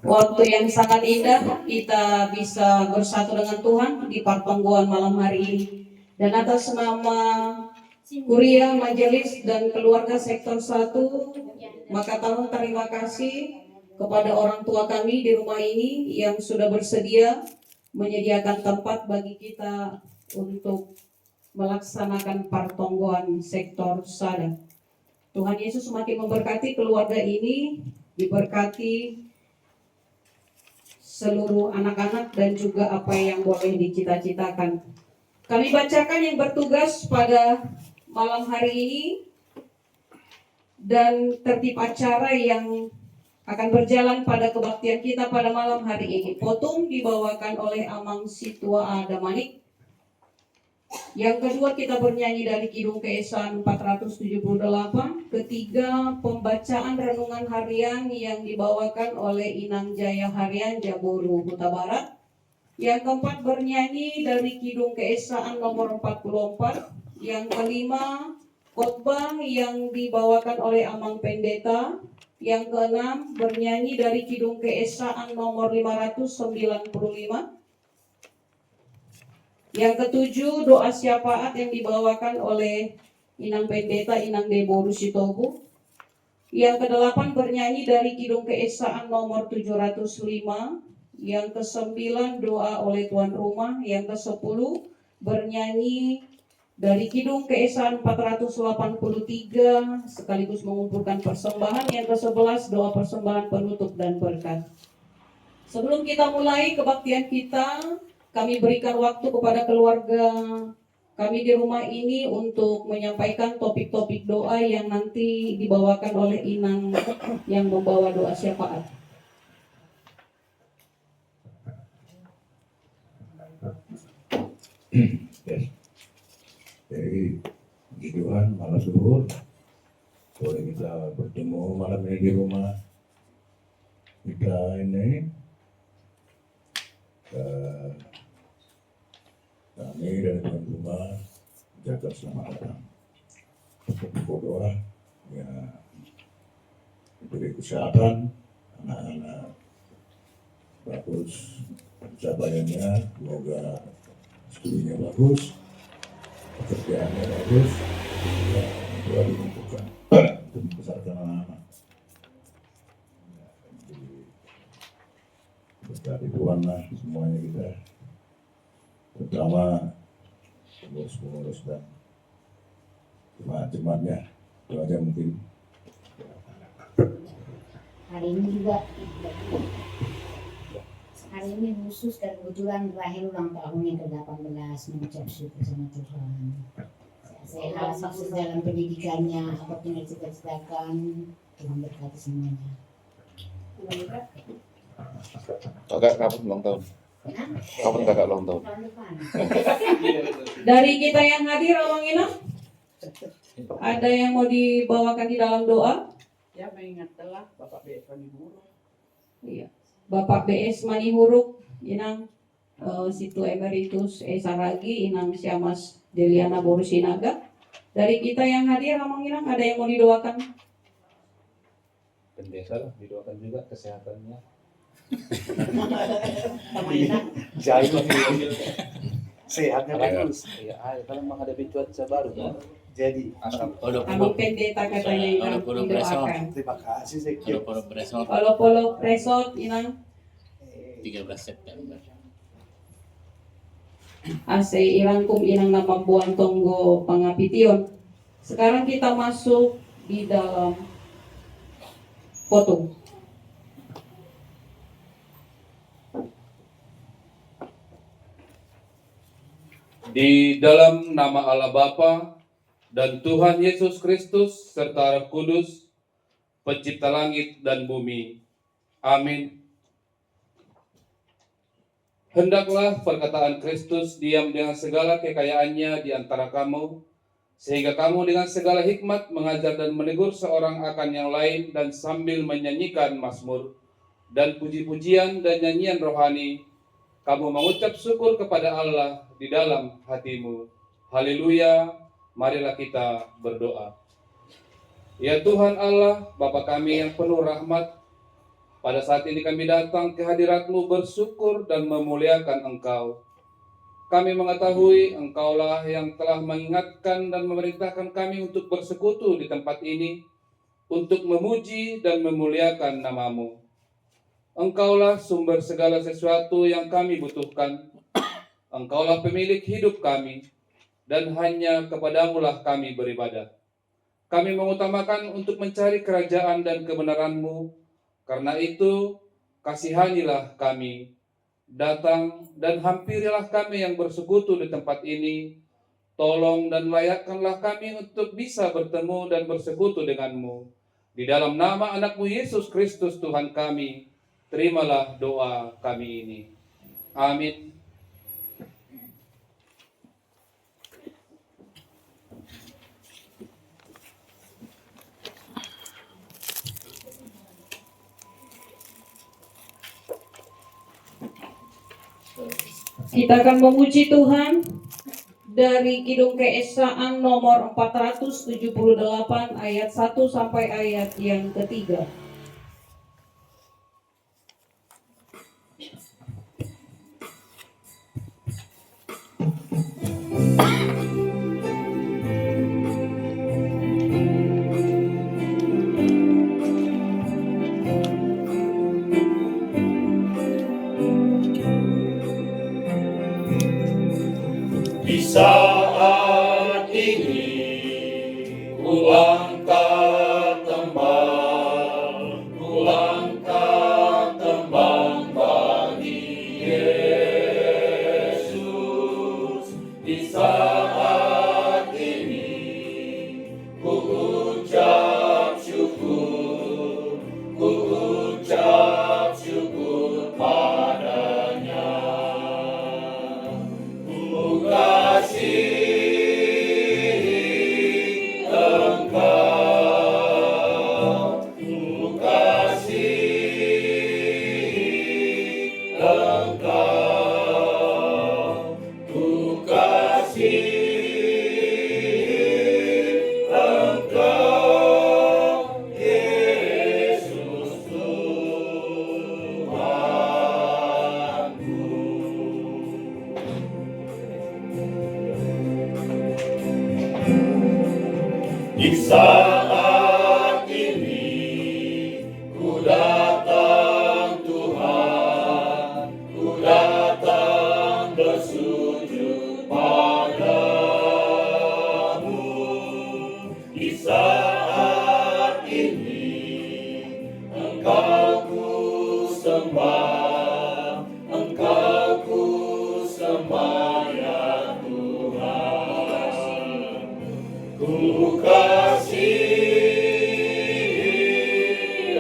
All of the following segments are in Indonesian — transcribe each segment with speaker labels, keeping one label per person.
Speaker 1: Waktu yang sangat indah kita bisa bersatu dengan Tuhan di pertemuan malam hari ini. Dan atas nama Kuria, Majelis, dan keluarga Sektor 1, maka tahun terima kasih kepada orang tua kami di rumah ini yang sudah bersedia menyediakan tempat bagi kita untuk melaksanakan pertonggoan Sektor Sada. Tuhan Yesus semakin memberkati keluarga ini, diberkati seluruh anak-anak dan juga apa yang boleh dicita-citakan. Kami bacakan yang bertugas pada malam hari ini dan tertib acara yang akan berjalan pada kebaktian kita pada malam hari ini. Potung dibawakan oleh Amang Situa Adamanik. Yang kedua kita bernyanyi dari Kidung Keesan 478. Ketiga pembacaan renungan harian yang dibawakan oleh Inang Jaya Harian Jaburu Huta Barat. Yang keempat bernyanyi dari Kidung Keesaan nomor 44. Yang kelima khotbah yang dibawakan oleh Amang Pendeta. Yang keenam bernyanyi dari Kidung Keesaan nomor 595. Yang ketujuh doa syafaat yang dibawakan oleh Inang Pendeta Inang Deboru Sitobu. Yang kedelapan bernyanyi dari Kidung Keesaan nomor 705. Yang kesembilan doa oleh tuan rumah. Yang kesepuluh bernyanyi dari Kidung Keesaan 483 sekaligus mengumpulkan persembahan. Yang ke-11 doa persembahan penutup dan berkat. Sebelum kita mulai kebaktian kita, kami berikan waktu kepada keluarga kami di rumah ini untuk menyampaikan topik-topik doa yang nanti dibawakan oleh Inang yang membawa doa syafaat.
Speaker 2: Jadi puji Tuhan, malam zuhur boleh kita bertemu malam ini di rumah kita ini. Kami dari tuan rumah jaga selamat datang untuk berdoa ya, diberi kesehatan anak-anak bagus pencapaiannya, semoga studinya bagus, pekerjaannya bagus, ya, doa dimampukan untuk membesarkan anak-anak. Berkati Tuhan lah semuanya kita, terutama pengurus-pengurus dan jemaat-jemaatnya. Itu aja mungkin.
Speaker 3: Hari ini juga, hari ini khusus dan kebetulan Rahel ulang tahun yang ke-18, mengucap syukur sama Tuhan. Sehat sukses dalam pendidikannya, apapun yang cita-citakan, Tuhan berkati semuanya.
Speaker 4: Kakak kapan ulang tahun? Kapan kakak ulang tahun?
Speaker 3: Tahun depan.
Speaker 1: Dari kita yang hadir, Abang Ina, ada yang mau dibawakan di dalam doa?
Speaker 5: Ya, mengingatlah Bapak BS Manihuruk.
Speaker 1: Iya. Bapak BS Manihuruk, Inang Situ Emeritus Saragi, Inang Syamas Deliana Borusinaga. Dari kita yang hadir, Abang Inang, ada yang mau didoakan?
Speaker 4: Pendeta lah, didoakan juga kesehatannya.
Speaker 5: Jahil sehatnya bagus.
Speaker 4: Ya, karena menghadapi cuaca baru kan.
Speaker 5: Jadi
Speaker 1: Abang Pendeta katanya Inang didoakan.
Speaker 5: terima kasih Zeki.
Speaker 1: Polo Presot, Inang
Speaker 6: 13 September.
Speaker 1: Ase irangkum Inang nama Buan Tonggo Pangapition. Sekarang kita masuk di dalam foto.
Speaker 7: Di dalam nama Allah Bapa dan Tuhan Yesus Kristus serta Roh Kudus, pencipta langit dan bumi. Amin. Hendaklah perkataan Kristus diam dengan segala kekayaannya di antara kamu, sehingga kamu dengan segala hikmat mengajar dan menegur seorang akan yang lain dan sambil menyanyikan mazmur dan puji-pujian dan nyanyian rohani, kamu mengucap syukur kepada Allah di dalam hatimu. Haleluya, marilah kita berdoa. Ya Tuhan Allah, Bapa kami yang penuh rahmat, Pada saat ini kami datang ke hadirat-Mu bersyukur dan memuliakan Engkau. Kami mengetahui Engkaulah yang telah mengingatkan dan memerintahkan kami untuk bersekutu di tempat ini, untuk memuji dan memuliakan nama-Mu. Engkaulah sumber segala sesuatu yang kami butuhkan. Engkaulah pemilik hidup kami, dan hanya kepadamu-lah kami beribadah. Kami mengutamakan untuk mencari kerajaan dan kebenaran-Mu. Karena itu, kasihanilah kami. Datang dan hampirilah kami yang bersekutu di tempat ini. Tolong dan layakkanlah kami untuk bisa bertemu dan bersekutu denganmu. Di dalam nama anak-Mu Yesus Kristus Tuhan kami, terimalah doa kami ini. Amin.
Speaker 1: Kita akan memuji Tuhan dari Kidung Keesaan nomor 478 ayat 1 sampai ayat yang ketiga.
Speaker 8: Di saat ini ku angkat tembang bagi Yesus. Di saat ini ku ucap syukur padanya. Ku kasih Engkau, ku kasih Engkau, ku kasih Engkau, Yesus Tuhanku. Di saat ini ku datang Tuhan, ku datang bersujud padamu. Di saat ini Engkau ku sembah, Engkau ku sembah ya Tuhan. Ku kasih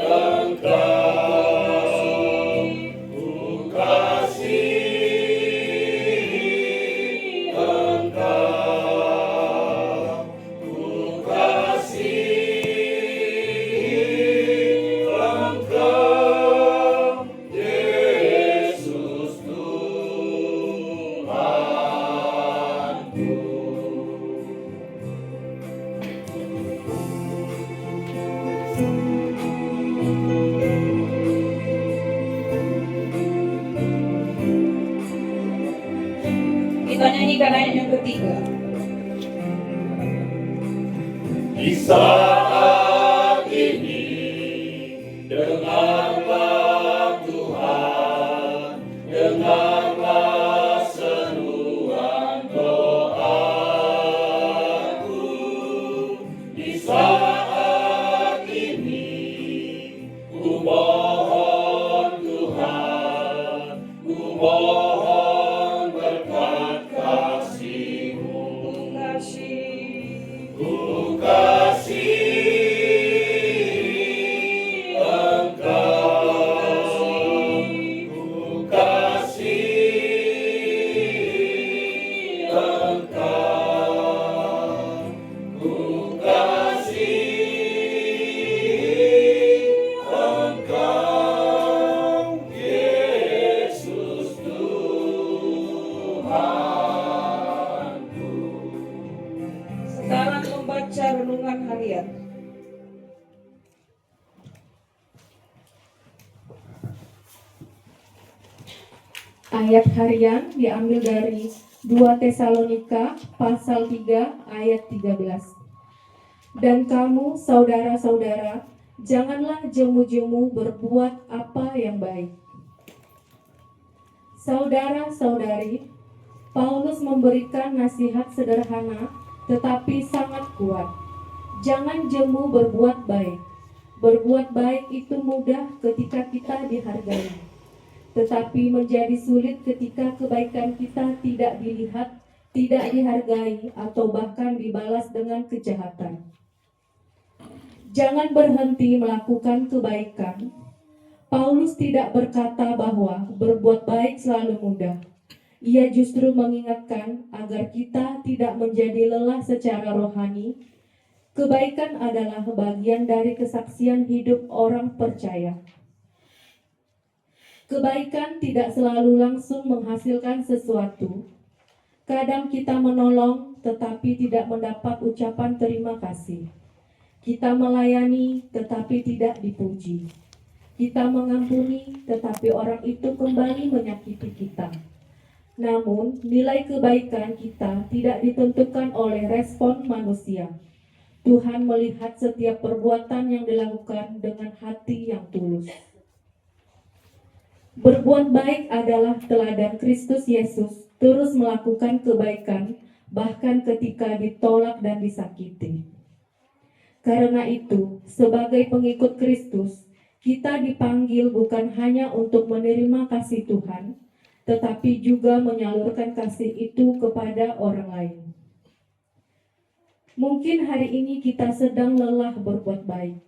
Speaker 8: Engkau, ku kasih Engkau, ku kasih Engkau, Yesus Tuhanku.
Speaker 1: Kita nyanyikan ayat yang ketiga.
Speaker 8: Di saat ini dengarlah Tuhan, dengarlah seruan doaku. Di saat ini ku mohon Tuhan, ku mohon berkat kasih-Mu. Ku kasih
Speaker 9: Ayat harian diambil dari 2 Tesalonika pasal 3 ayat 13. Dan kamu saudara-saudara, janganlah jemu-jemu berbuat apa yang baik. Saudara-saudari, Paulus memberikan nasihat sederhana tetapi sangat kuat. Jangan jemu berbuat baik. Berbuat baik itu mudah ketika kita dihargai, tetapi menjadi sulit ketika kebaikan kita tidak dilihat, tidak dihargai, atau bahkan dibalas dengan kejahatan. Jangan berhenti melakukan kebaikan. Paulus tidak berkata bahwa berbuat baik selalu mudah. Ia justru mengingatkan agar kita tidak menjadi lelah secara rohani. Kebaikan adalah bagian dari kesaksian hidup orang percaya. Kebaikan tidak selalu langsung menghasilkan sesuatu. Kadang kita menolong tetapi tidak mendapat ucapan terima kasih. Kita melayani tetapi tidak dipuji. Kita mengampuni tetapi orang itu kembali menyakiti kita. Namun, nilai kebaikan kita tidak ditentukan oleh respon manusia. Tuhan melihat setiap perbuatan yang dilakukan dengan hati yang tulus. Berbuat baik adalah teladan Kristus Yesus, terus melakukan kebaikan, bahkan ketika ditolak dan disakiti. Karena itu, sebagai pengikut Kristus, kita dipanggil bukan hanya untuk menerima kasih Tuhan, tetapi juga menyalurkan kasih itu kepada orang lain. Mungkin hari ini kita sedang lelah berbuat baik.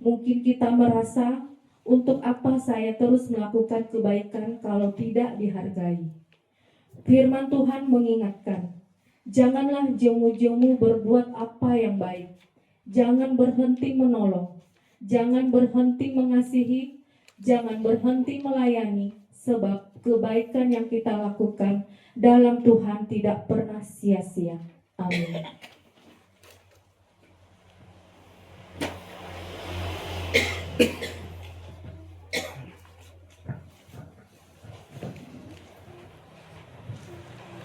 Speaker 9: Mungkin kita merasa, untuk apa saya terus melakukan kebaikan kalau tidak dihargai? Firman Tuhan mengingatkan, janganlah jemu-jemu berbuat apa yang baik. Jangan berhenti menolong. Jangan berhenti mengasihi. Jangan berhenti melayani. Sebab kebaikan yang kita lakukan dalam Tuhan tidak pernah sia-sia. Amin.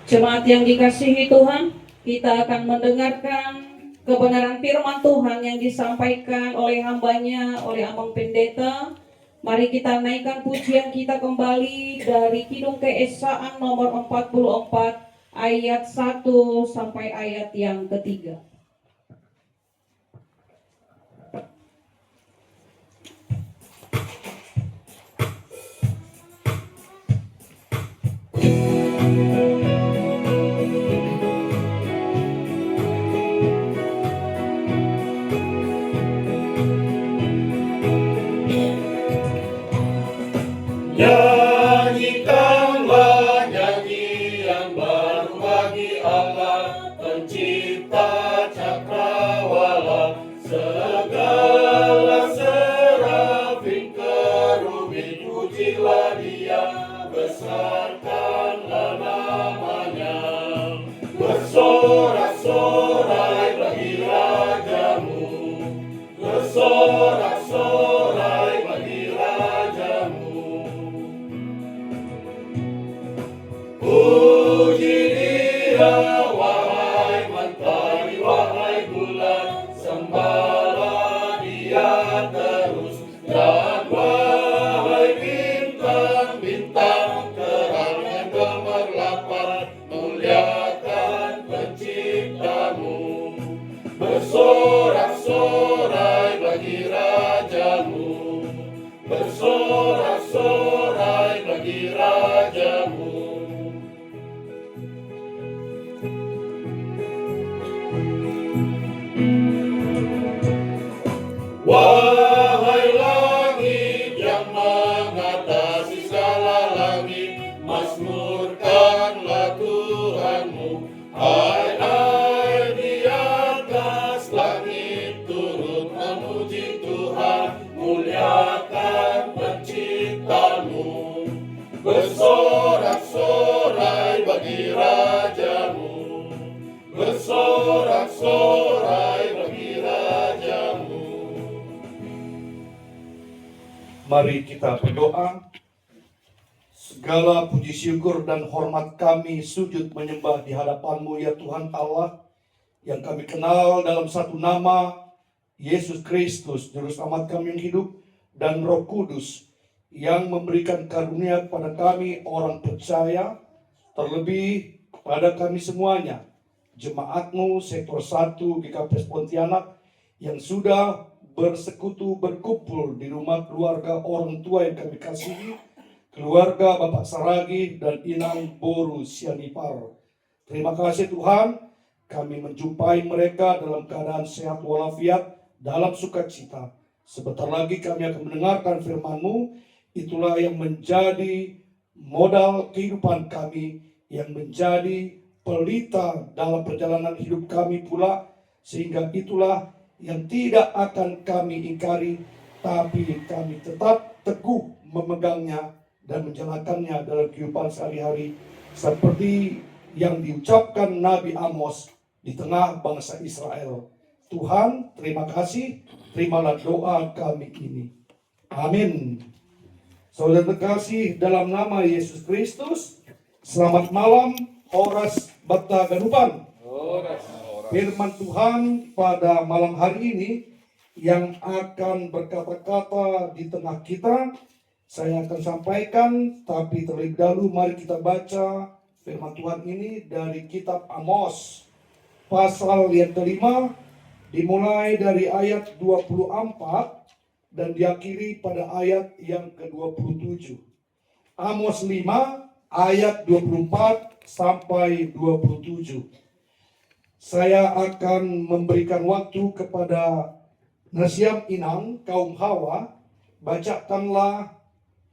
Speaker 1: Jemaat yang dikasihi Tuhan, kita akan mendengarkan kebenaran firman Tuhan yang disampaikan oleh hambanya, oleh Abang Pendeta. Mari kita naikkan pujian kita kembali dari Kidung Keesaan nomor 44 ayat 1 sampai ayat yang ketiga.
Speaker 8: Nyanyikanlah nyanyi yang baru bagi Allah, pencipta cakrawala. Segala serafim kerubin pujilah Dia, besarkanlah namanya. Bersorak-sorai bagi Rajamu, bersorak-sorai bagi Rajamu. Puji Dia, wahai mentari, wahai bulan, sembahlah Dia terus. Dan wahai bintang-bintang, terang yang gemerlapan, muliakan Penciptamu. Bersorak-sorai bagi Rajamu, bersorak-sorai bagi Rajamu. Wahai langit yang mengatasi segala langit, mazmurkanlah Tuhanmu. Hai di atas langit, turut memuji Tuhan, muliakan Penciptamu. Bersorak-sorai bagi Rajamu, bersorak-sorai bagi Rajamu.
Speaker 5: Mari kita berdoa.
Speaker 10: Segala puji syukur dan hormat kami sujud menyembah di hadapan-Mu ya Tuhan Allah, yang kami kenal dalam satu nama, Yesus Kristus, Juru Selamat kami yang hidup, dan Roh Kudus, yang memberikan karunia kepada kami orang percaya, terlebih kepada kami semuanya, jemaat-Mu Sektor 1 GKPS Pontianak, yang sudah bersekutu berkumpul di rumah keluarga orang tua yang kami kasihi, keluarga Bapak Saragi dan Inang Boru Sianipar. Terima kasih Tuhan, kami menjumpai mereka dalam keadaan sehat walafiat, dalam sukacita. Sebentar lagi kami akan mendengarkan firman-Mu, itulah yang menjadi modal kehidupan kami, yang menjadi pelita dalam perjalanan hidup kami pula, sehingga itulah yang tidak akan kami ingkari, tapi kami tetap teguh memegangnya dan menjalankannya dalam kehidupan sehari-hari, seperti yang diucapkan Nabi Amos di tengah bangsa Israel. Tuhan, terima kasih, terimalah doa kami ini. Amin. Saudara terkasih dalam nama Yesus Kristus, selamat malam, Horas Bata Ganupan. Firman Tuhan pada malam hari ini yang akan berkata-kata di tengah kita, saya akan sampaikan, tapi terlebih dahulu mari kita baca firman Tuhan ini dari kitab Amos, pasal yang kelima, dimulai dari ayat 24 dan diakhiri pada ayat yang ke-27. Amos 5 ayat 24 sampai 27. Saya akan memberikan waktu kepada Nasiam Inang, kaum Hawa, bacakanlah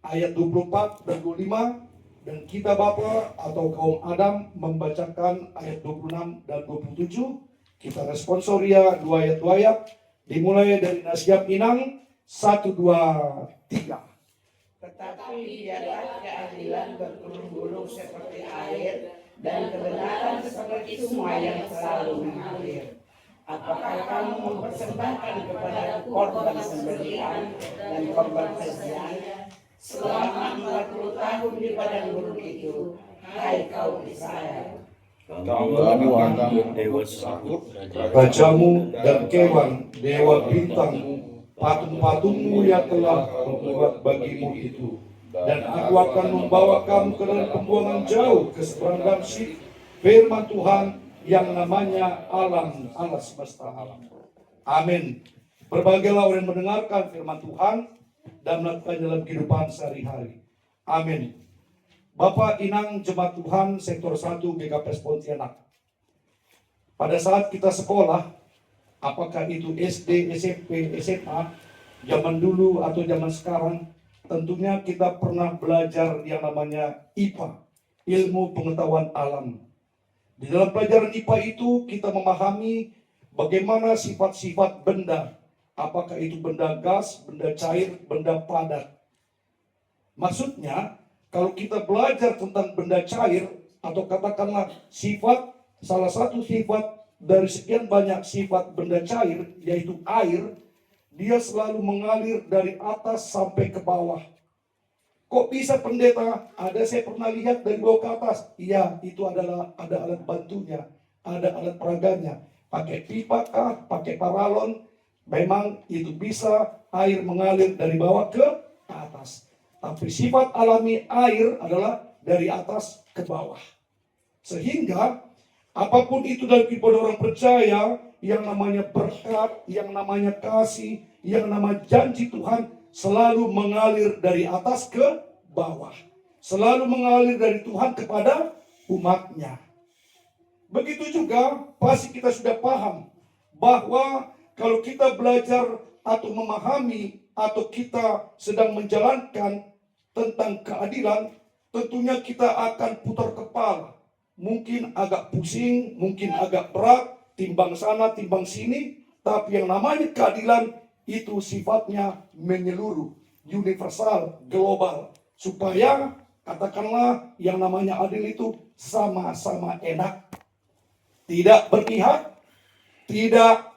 Speaker 10: ayat 24 dan 25, dan kita Bapa atau kaum Adam membacakan ayat 26 dan 27. Kita responsoria 2 ayat, dimulai dari Nasiam Inang 1, 2, 3.
Speaker 5: Tetapi biarlah keadilan bergulung-gulung seperti air, dan kebenaran seperti sungai yang selalu mengalir. Apakah kamu mempersembahkan kepadaku korban sembelihan dan korban sajian selama 40 tahun di padang gurun itu, hai kaum Israel?
Speaker 8: Kamu akan dewa sakut,
Speaker 10: Rajamu dan kewan, dewa bintangmu, patung-patungmu yang telah membuat bagimu itu. Dan aku akan membawa kamu ke dalam pembuangan jauh ke seberang Damsyik, firman Tuhan yang namanya alam, Allah semesta alam. Amin. Berbahagialah orang yang mendengarkan firman Tuhan dan melakukannya dalam kehidupan sehari-hari. Amin. Bapak Inang Jemaat Tuhan Sektor 1 GKPS Pontianak. Pada saat kita sekolah, apakah itu SD, SMP, SMA, zaman dulu atau zaman sekarang, tentunya kita pernah belajar yang namanya IPA, ilmu pengetahuan alam. Di dalam pelajaran IPA itu kita memahami bagaimana sifat-sifat benda, apakah itu benda gas, benda cair, benda padat. Maksudnya, kalau kita belajar tentang benda cair, atau katakanlah sifat, salah satu sifat dari sekian banyak sifat benda cair, yaitu air, dia selalu mengalir dari atas sampai ke bawah. Kok bisa pendeta? Saya pernah lihat dari bawah ke atas. Iya, itu adalah ada alat bantunya, ada alat peraganya. Pakai pipa kah, pakai paralon, memang itu bisa air mengalir dari bawah ke atas. Tapi sifat alami air adalah dari atas ke bawah. Sehingga apapun itu dalam kehidupan orang percaya, yang namanya berkat, yang namanya kasih, yang namanya janji Tuhan selalu mengalir dari atas ke bawah. Selalu mengalir dari Tuhan kepada umatnya. Begitu juga pasti kita sudah paham bahwa kalau kita belajar atau memahami atau kita sedang menjalankan tentang keadilan, tentunya kita akan putar kepala. Mungkin agak pusing, mungkin agak berat, timbang sana, timbang sini, tapi yang namanya keadilan itu sifatnya menyeluruh, universal, global, supaya katakanlah yang namanya adil itu sama-sama enak, tidak berpihak, tidak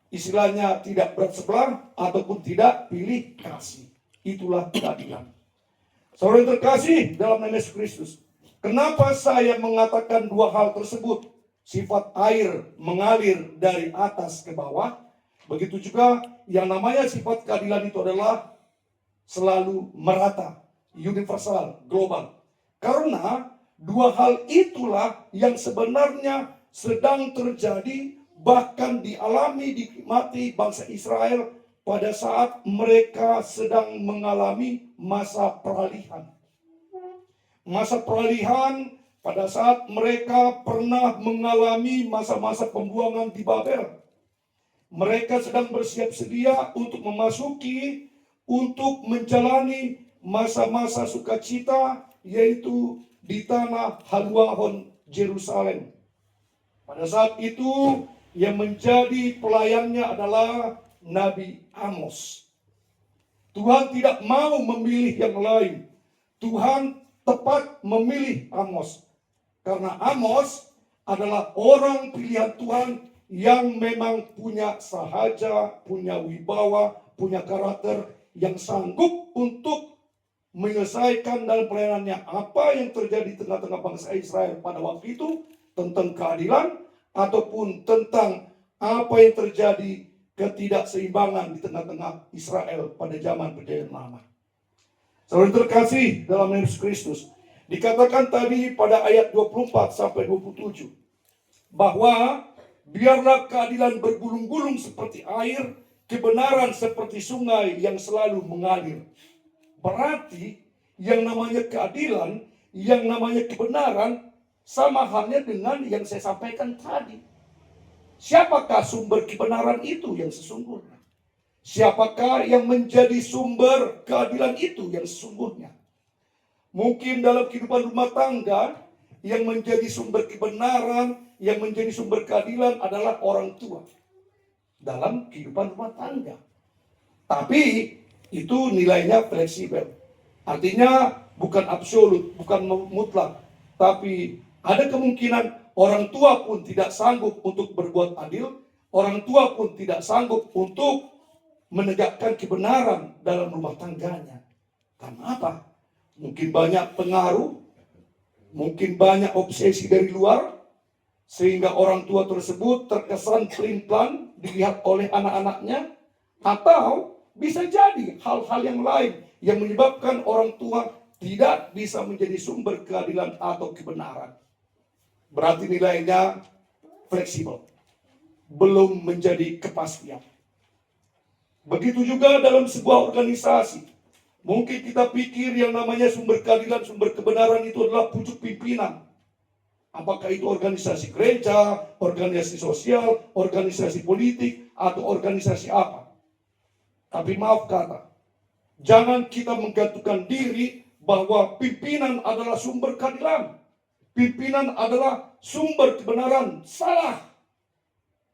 Speaker 10: istilahnya tidak berat sebelah ataupun tidak pilih kasih. Itulah keadilan. Saudara yang terkasih dalam nama Yesus Kristus, kenapa saya mengatakan dua hal tersebut? Sifat air mengalir dari atas ke bawah. Begitu juga yang namanya sifat keadilan itu adalah selalu merata, universal, global. Karena dua hal itulah yang sebenarnya sedang terjadi, bahkan dialami, dinikmati bangsa Israel pada saat mereka sedang mengalami masa peralihan. Masa peralihan pada saat mereka pernah mengalami masa-masa pembuangan di Babel. Mereka sedang bersiap sedia untuk memasuki, untuk menjalani masa-masa sukacita, yaitu di tanah Haluahon Yerusalem. Pada saat itu yang menjadi pelayannya adalah Nabi Amos. Tuhan tidak mau memilih yang lain. Tuhan tepat memilih Amos. Karena Amos adalah orang pilihan Tuhan yang memang punya sahaja, punya wibawa, punya karakter yang sanggup untuk menyelesaikan dalam pelayanannya apa yang terjadi di tengah-tengah bangsa Israel pada waktu itu, tentang keadilan ataupun tentang apa yang terjadi ketidakseimbangan di tengah-tengah Israel pada zaman perjanjian lama. Saudara terkasih dalam Yesus Kristus, dikatakan tadi pada ayat 24 sampai 27 bahwa biarlah keadilan bergulung-gulung seperti air, kebenaran seperti sungai yang selalu mengalir. Berarti yang namanya keadilan, yang namanya kebenaran sama halnya dengan yang saya sampaikan tadi. Siapakah sumber kebenaran itu yang sesungguhnya? Siapakah yang menjadi sumber keadilan itu yang sesungguhnya? Mungkin dalam kehidupan rumah tangga yang menjadi sumber kebenaran, yang menjadi sumber keadilan adalah orang tua dalam kehidupan rumah tangga. Tapi itu nilainya fleksibel. Artinya bukan absolut, bukan mutlak. Tapi ada kemungkinan orang tua pun tidak sanggup untuk berbuat adil. Orang tua pun tidak sanggup untuk menegakkan kebenaran dalam rumah tangganya. Karena apa? Mungkin banyak pengaruh, mungkin banyak obsesi dari luar, sehingga orang tua tersebut terkesan pelin-pelan dilihat oleh anak-anaknya, atau bisa jadi hal-hal yang lain yang menyebabkan orang tua tidak bisa menjadi sumber keadilan atau kebenaran. Berarti nilainya fleksibel, belum menjadi kepastian. Begitu juga dalam sebuah organisasi. Mungkin kita pikir yang namanya sumber keadilan, sumber kebenaran itu adalah pucuk pimpinan. Apakah itu organisasi gereja, organisasi sosial, organisasi politik, atau organisasi apa. Tapi maaf kata, jangan kita menggantungkan diri bahwa pimpinan adalah sumber keadilan. Pimpinan adalah sumber kebenaran. Salah.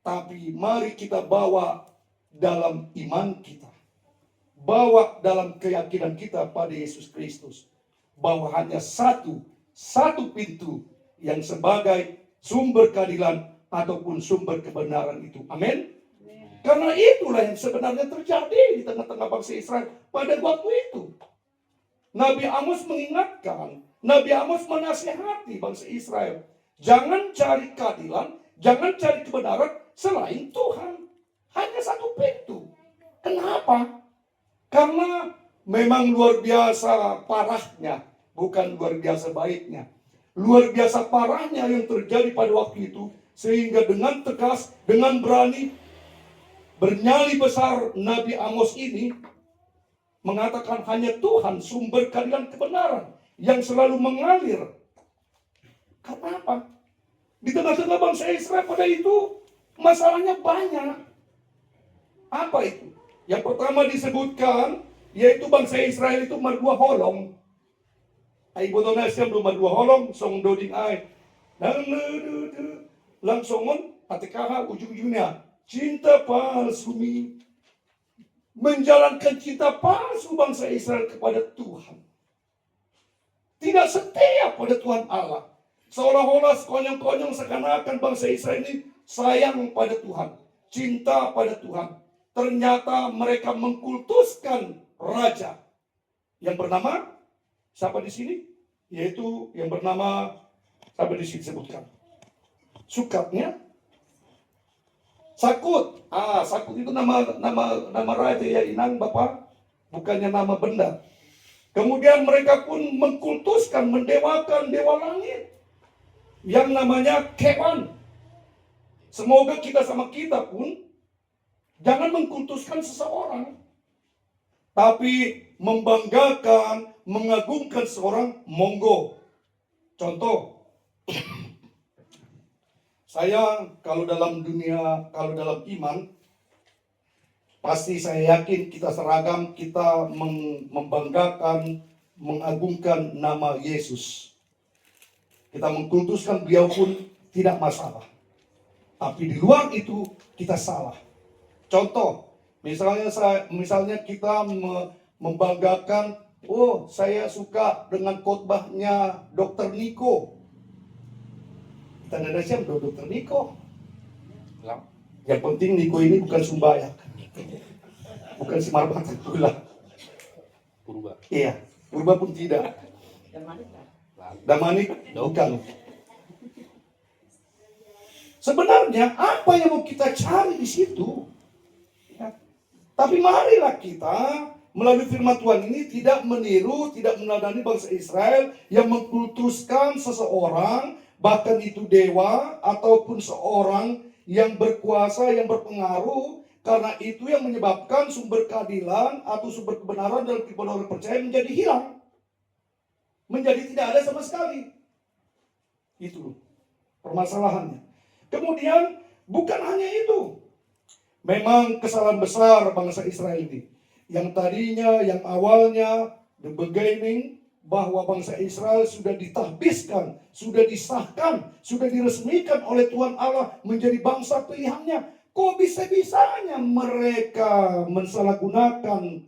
Speaker 10: Tapi mari kita bawa dalam iman kita. Bawa dalam keyakinan kita pada Yesus Kristus. Bahwa hanya satu pintu yang sebagai sumber keadilan ataupun sumber kebenaran itu. Amin. Karena itulah yang sebenarnya terjadi di tengah-tengah bangsa Israel pada waktu itu. Nabi Amos mengingatkan, Nabi Amos menasihati bangsa Israel. Jangan cari keadilan, jangan cari kebenaran selain Tuhan. Hanya satu pintu. Kenapa? Karena memang luar biasa parahnya, bukan luar biasa baiknya. Luar biasa parahnya yang terjadi pada waktu itu, sehingga dengan tegas, dengan berani, bernyali besar Nabi Amos ini mengatakan hanya Tuhan sumber keadilan kebenaran yang selalu mengalir. Karena apa? Di tengah-tengah bangsa Israel pada itu masalahnya banyak. Apa itu? Yang pertama disebutkan yaitu bangsa Israel itu merdua holong. Ay Indonesia belum merdua holong, song doding ay. Langsungon patikaha ujung-ujungnya cinta palsu mi. Menjalankan cinta palsu bangsa Israel kepada Tuhan. Tidak setia pada Tuhan Allah. Seolah-olah sekonyong-konyong seakan-akan bangsa Israel ini sayang pada Tuhan. Cinta pada Tuhan. Ternyata mereka mengkultuskan raja yang bernama Siapa di sini? Yaitu yang bernama, siapa di sini disebutkan? Sukatnya Sakut. Sakut itu nama raja ya Inang Bapak, bukannya nama benda. Kemudian mereka pun mengkultuskan, mendewakan dewa langit yang namanya Kewan. Semoga kita sama kita pun jangan mengkultuskan seseorang, tapi membanggakan, mengagungkan seorang. Monggo. Contoh, saya kalau dalam dunia, kalau dalam iman, pasti saya yakin kita seragam, kita membanggakan, mengagungkan nama Yesus. Kita mengkultuskan beliau pun tidak masalah. Tapi di luar itu kita salah. Contoh, misalnya kita membanggakan, oh saya suka dengan khotbahnya Dr. Niko. Kita ada siapa Dr. Niko? Yang penting Niko ini bukan Sumbayak, bukan Semarbata pula.
Speaker 7: Purba.
Speaker 10: Iya, Purba pun tidak. Damanik bukan. Sebenarnya apa yang mau kita cari di situ? Ya. Tapi marilah kita melalui firman Tuhan ini tidak meniru, tidak meneladani bangsa Israel yang mengkultuskan seseorang, bahkan itu dewa ataupun seorang yang berkuasa, yang berpengaruh, karena itu yang menyebabkan sumber keadilan atau sumber kebenaran dalam kehidupan orang percaya menjadi hilang, menjadi tidak ada sama sekali. Itu permasalahannya. Kemudian bukan hanya itu, memang kesalahan besar bangsa Israel ini, yang tadinya, yang awalnya the beginning, bahwa bangsa Israel sudah ditahbiskan, sudah disahkan, sudah diresmikan oleh Tuhan Allah menjadi bangsa pilihannya. Kok bisa-bisanya mereka mensalahgunakan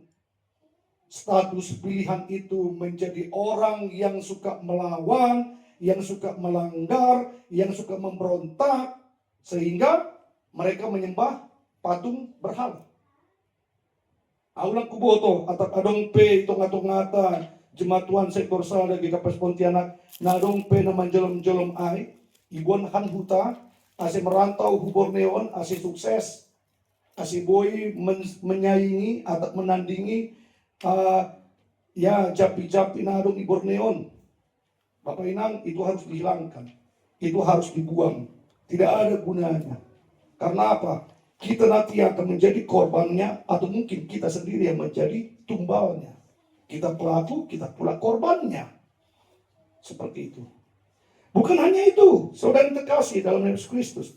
Speaker 10: status pilihan itu menjadi orang yang suka melawan, yang suka melanggar, yang suka memberontak, sehingga mereka menyembah patung berhala. Aulang kuboto atau adong pe itong ngata jematuan sektor sala di Kapas Pontianak nadong pe na manjolom-jolom ay ibuan han huta ase merantau hu Borneon ase sukses ase boy menyaingi atau menandingi ya japi-japi nadong di Borneon. Bapak Inang, itu harus dihilangkan, itu harus dibuang, tidak ada gunanya. Karena apa? Kita nanti akan menjadi korbannya, atau mungkin kita sendiri yang menjadi tumbalnya. Kita pelaku, kita pula korbannya. Seperti itu. Bukan hanya itu, saudara terkasih dalam Yesus Kristus.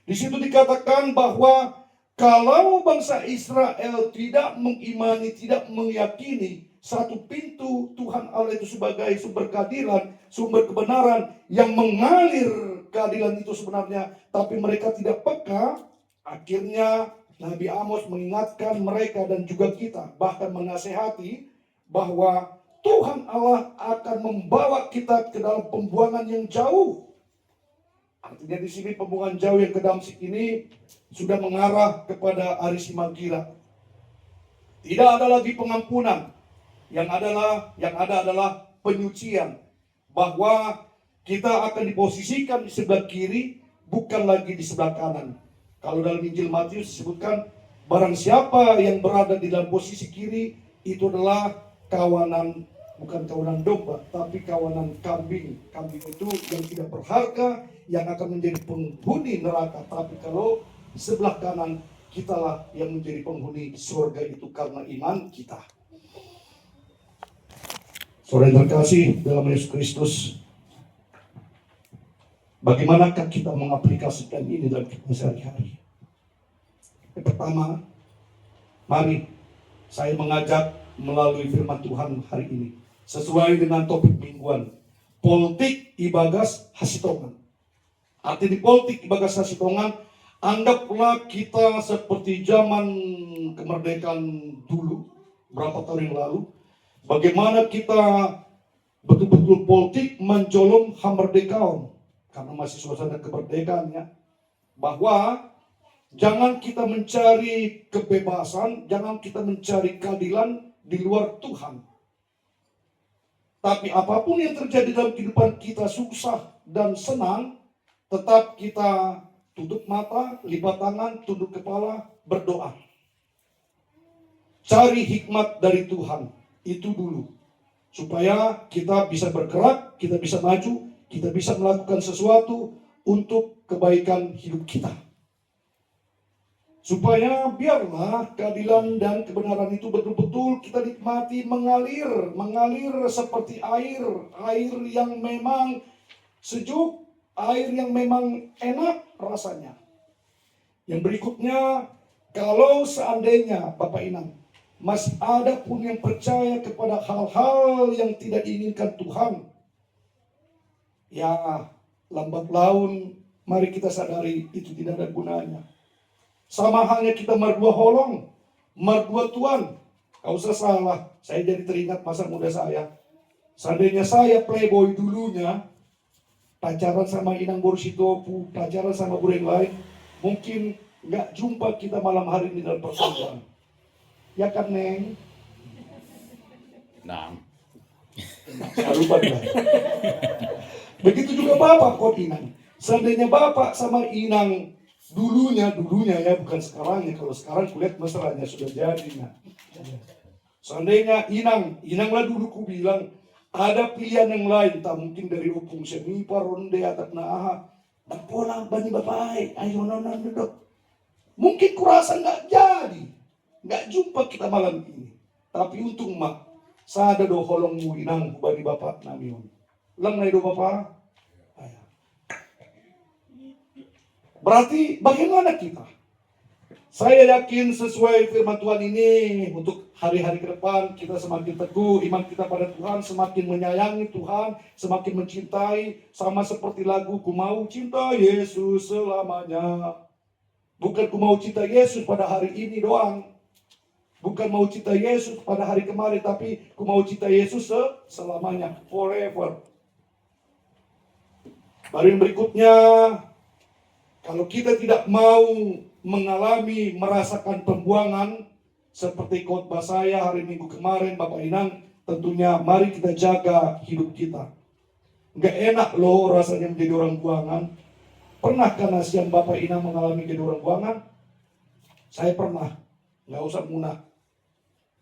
Speaker 10: Di situ dikatakan bahwa kalau bangsa Israel tidak mengimani, tidak meyakini satu pintu Tuhan Allah itu sebagai sumber keadilan, sumber kebenaran yang mengalir keadilan itu sebenarnya, tapi mereka tidak peka, akhirnya Nabi Amos mengingatkan mereka dan juga kita, bahkan menasehati bahwa Tuhan Allah akan membawa kita ke dalam pembuangan yang jauh. Artinya di sini pembuangan jauh yang ke Damsik ini sudah mengarah kepada Arisimagila. Tidak ada lagi pengampunan. Yang ada adalah penyucian. Bahwa kita akan diposisikan di sebelah kiri, bukan lagi di sebelah kanan. Kalau dalam Injil Matius disebutkan, barang siapa yang berada di dalam posisi kiri, itu adalah kawanan, bukan kawanan domba, tapi kawanan kambing. Kambing itu yang tidak berharga, yang akan menjadi penghuni neraka. Tapi kalau sebelah kanan, kitalah yang menjadi penghuni surga itu karena iman kita. Saudara yang terkasih dalam Yesus Kristus, bagaimanakah kita mengaplikasikan ini dalam kehidupan sehari-hari? Yang pertama, mari saya mengajak melalui firman Tuhan hari ini, sesuai dengan topik mingguan, politik Ibagas Hasitongan. Arti di politik Ibagas Hasitongan, anggaplah kita seperti zaman kemerdekaan dulu, berapa tahun yang lalu, bagaimana kita betul-betul politik menjolong hamerdekaun, karena masih suasana kemerdekaannya, bahwa jangan kita mencari kebebasan, jangan kita mencari keadilan di luar Tuhan. Tapi apapun yang terjadi dalam kehidupan kita, susah dan senang, tetap kita tutup mata, lipat tangan, tunduk kepala, berdoa. Cari hikmat dari Tuhan, itu dulu. Supaya kita bisa bergerak, kita bisa maju, kita bisa melakukan sesuatu untuk kebaikan hidup kita. Supaya biarlah keadilan dan kebenaran itu betul-betul kita nikmati mengalir seperti air yang memang sejuk, air yang memang enak rasanya. Yang berikutnya, kalau seandainya Bapak Inang masih ada pun yang percaya kepada hal-hal yang tidak diinginkan Tuhan, ya lambat laun mari kita sadari itu tidak ada gunanya. Sama halnya kita merdua holong, merdua tuan. Gak usah salah, saya jadi teringat masa muda saya. Seandainya saya playboy dulunya, pacaran sama Inang Borsitopu, pacaran sama buru yang lain, mungkin gak jumpa kita malam hari ini dalam persaudaraan. Ya kan, Neng?
Speaker 6: Nah,
Speaker 10: Lupa dia. Begitu juga Bapak kok Inang. Seandainya Bapak sama Inang dulunya ya, bukan sekarangnya. Kalau sekarang kulihat mesranya sudah jadi. Nah. Seandainya Inanglah dulu ku bilang ada pilihan yang lain, tak mungkin dari Opung Semipa, Ronde, Atak Naaha, dan pola bani bapak, ayo nonon duduk. Mungkin kurasa nggak jadi, nggak jumpa kita malam ini. Tapi untung mak, sada do holongmu Inang bani bapak namion. Lang na do bapak. Berarti bagaimana kita? Saya yakin sesuai firman Tuhan ini, untuk hari-hari ke depan kita semakin teguh, iman kita pada Tuhan, semakin menyayangi Tuhan, semakin mencintai, sama seperti lagu Ku Mau Cinta Yesus Selamanya. Bukan ku mau cinta Yesus pada hari ini doang, bukan mau cinta Yesus pada hari kemarin, tapi ku mau cinta Yesus selamanya, forever. Baru yang berikutnya, kalau kita tidak mau merasakan pembuangan seperti khotbah saya hari Minggu kemarin, Bapak Inang, tentunya mari kita jaga hidup kita. Nggak enak loh rasanya menjadi orang buangan. Pernahkah nasihan Bapak Inang mengalami jadi orang buangan? Saya pernah, nggak usah munah.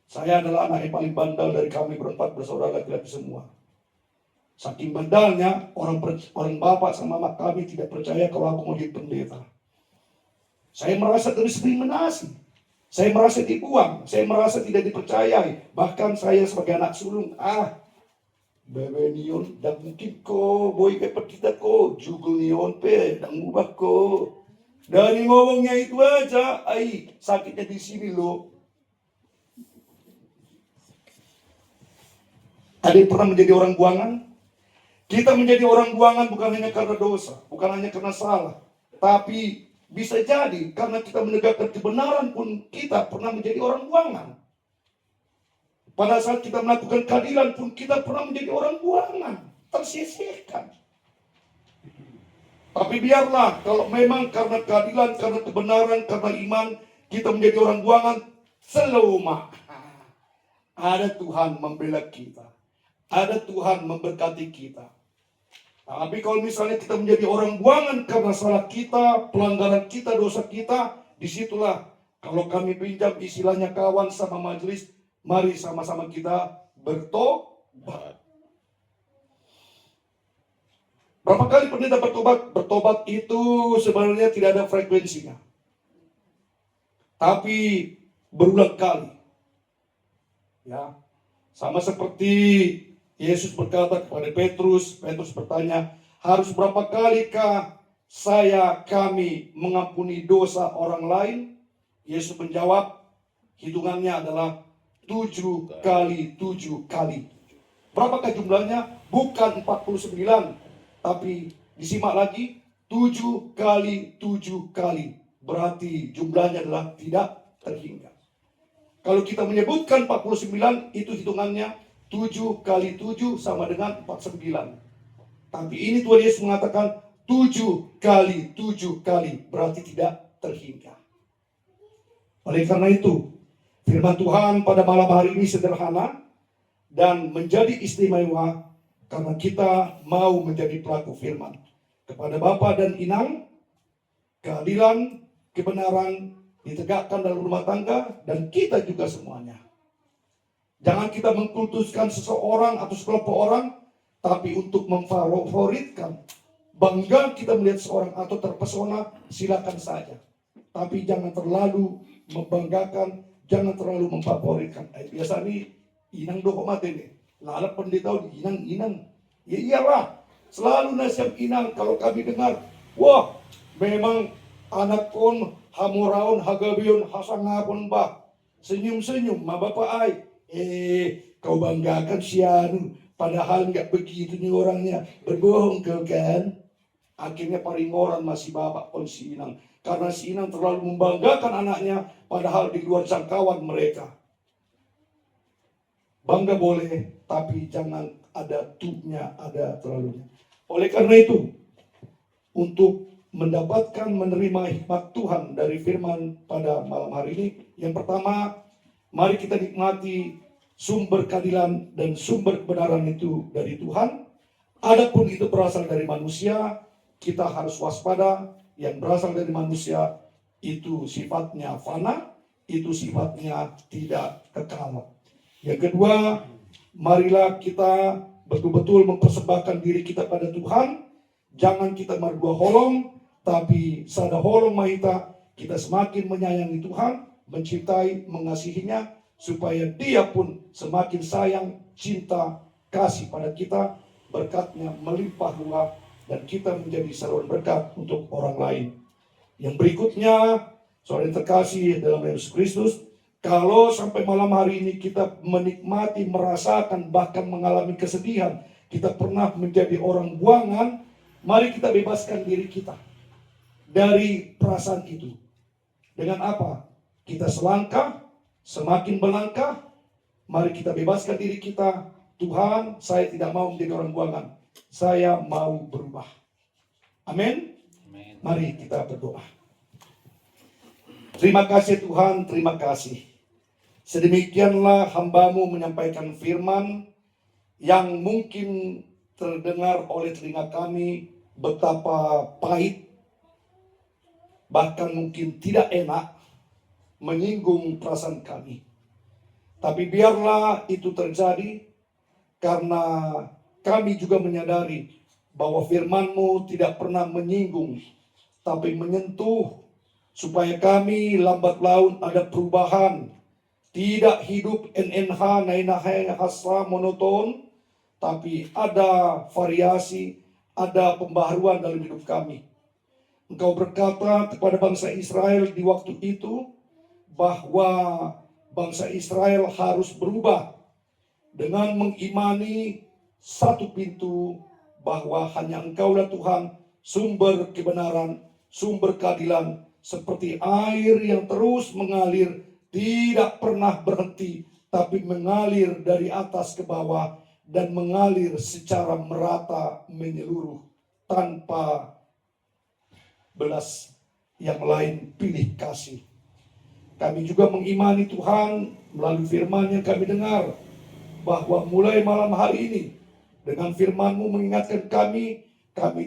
Speaker 10: Saya adalah anak yang paling bandel dari kami berempat bersaudara laki-laki semua. Saking bandalnya, orang bapak sama mama kami tidak percaya kalau aku mau jadi pendeta. Saya merasa terdiskriminasi. Saya merasa dibuang. Saya merasa tidak dipercayai. Bahkan saya sebagai anak sulung, bebe nion, dan mungkin ko, boy kita ko, jugul nion pe, dan mubah ko. Dari ngomongnya itu aja, sakitnya di sini loh. Ada yang pernah menjadi orang buangan? Kita menjadi orang buangan bukan hanya karena dosa, bukan hanya karena salah, tapi bisa jadi karena kita menegakkan kebenaran pun kita pernah menjadi orang buangan. Pada saat kita melakukan keadilan pun kita pernah menjadi orang buangan, tersisihkan. Tapi biarlah kalau memang karena keadilan, karena kebenaran, karena iman kita menjadi orang buangan, selama ada Tuhan membela kita, ada Tuhan memberkati kita. Tapi kalau misalnya kita menjadi orang buangan karena salah kita, pelanggaran kita, dosa kita, disitulah kalau kami pinjam istilahnya kawan sama majelis, mari sama-sama kita bertobat. Berapa kali pendeta bertobat? Bertobat itu sebenarnya tidak ada frekuensinya, tapi berulang kali. Ya, sama seperti Yesus berkata kepada Petrus bertanya, harus berapa kalikah kami mengampuni dosa orang lain? Yesus menjawab, hitungannya adalah 7 kali 7 kali. Berapakah jumlahnya? Bukan 49, tapi disimak lagi, 7 kali 7 kali. Berarti jumlahnya adalah tidak terhingga. Kalau kita menyebutkan 49, itu hitungannya 7 kali 7 sama dengan 49. Tapi ini Tuhan Yesus mengatakan 7 kali 7 kali, berarti tidak terhingga. Oleh karena itu, firman Tuhan pada malam hari ini sederhana. dan menjadi istimewa karena kita mau menjadi pelaku firman. Kepada Bapa dan Inang, keadilan, kebenaran ditegakkan dalam rumah tangga dan kita juga semuanya. Jangan kita mengkultuskan seseorang atau sekelompok orang, tapi untuk memfavoritkan. Bangga kita melihat seorang atau terpesona, silakan saja. Tapi jangan terlalu membanggakan, jangan terlalu memfavoritkan. Biasa nih, inang doko mati nih. Lalap pendeta di inang. Ya iyalah, selalu nasihat inang kalau kami dengar, wah memang anak pun hamuraun, hagabion, hasangapun bah. Senyum-senyum, ma bapak ay. Kau banggakan si anu, padahal nggak begitu nih orangnya. Berbohong kau kan? Akhirnya paringoran masih bapak pun si inang. Karena si inang terlalu membanggakan anaknya, padahal di luar jangkauan mereka. Bangga boleh, tapi jangan ada tuknya, ada terlalunya. Oleh karena itu, untuk mendapatkan menerima hikmat Tuhan dari firman pada malam hari ini, yang pertama, mari kita nikmati sumber keadilan dan sumber kebenaran itu dari Tuhan. Adapun itu berasal dari manusia, kita harus waspada. Yang berasal dari manusia itu sifatnya fana, itu sifatnya tidak kekal. Yang kedua, marilah kita betul-betul mempersembahkan diri kita pada Tuhan. Jangan kita merdua holong, tapi sada holong mahita, kita semakin menyayangi Tuhan, mencintai, mengasihinya, supaya dia pun semakin sayang, cinta, kasih pada kita, berkatnya melimpah ruah, dan kita menjadi saluran berkat untuk orang lain. Yang berikutnya, saudara yang terkasih dalam Yesus Kristus, kalau sampai malam hari ini kita menikmati, merasakan, bahkan mengalami kesedihan, kita pernah menjadi orang buangan, mari kita bebaskan diri kita dari perasaan itu. Dengan apa? Kita selangkah, semakin melangkah, mari kita bebaskan diri kita. Tuhan, saya tidak mau menjadi orang buangan. Saya mau berubah. Amin. Mari kita berdoa. Terima kasih Tuhan, terima kasih. Sedemikianlah hamba-Mu menyampaikan firman yang mungkin terdengar oleh telinga kami betapa pahit, bahkan mungkin tidak enak, menyinggung perasaan kami. Tapi biarlah itu terjadi karena kami juga menyadari bahwa firman-Mu tidak pernah menyinggung, tapi menyentuh, supaya kami lambat laun ada perubahan. Tidak hidup NNH, nainahai, hasra, monoton, tapi ada variasi, ada pembaharuan dalam hidup kami. Engkau berkata kepada bangsa Israel di waktu itu, bahwa bangsa Israel harus berubah dengan mengimani satu pintu, bahwa hanya Engkaulah Tuhan, sumber kebenaran, sumber keadilan, seperti air yang terus mengalir, tidak pernah berhenti, tapi mengalir dari atas ke bawah, dan mengalir secara merata menyeluruh, tanpa belas yang lain pilih kasih. Kami juga mengimani Tuhan, melalui firman yang kami dengar, bahwa mulai malam hari ini, dengan firman-Mu mengingatkan kami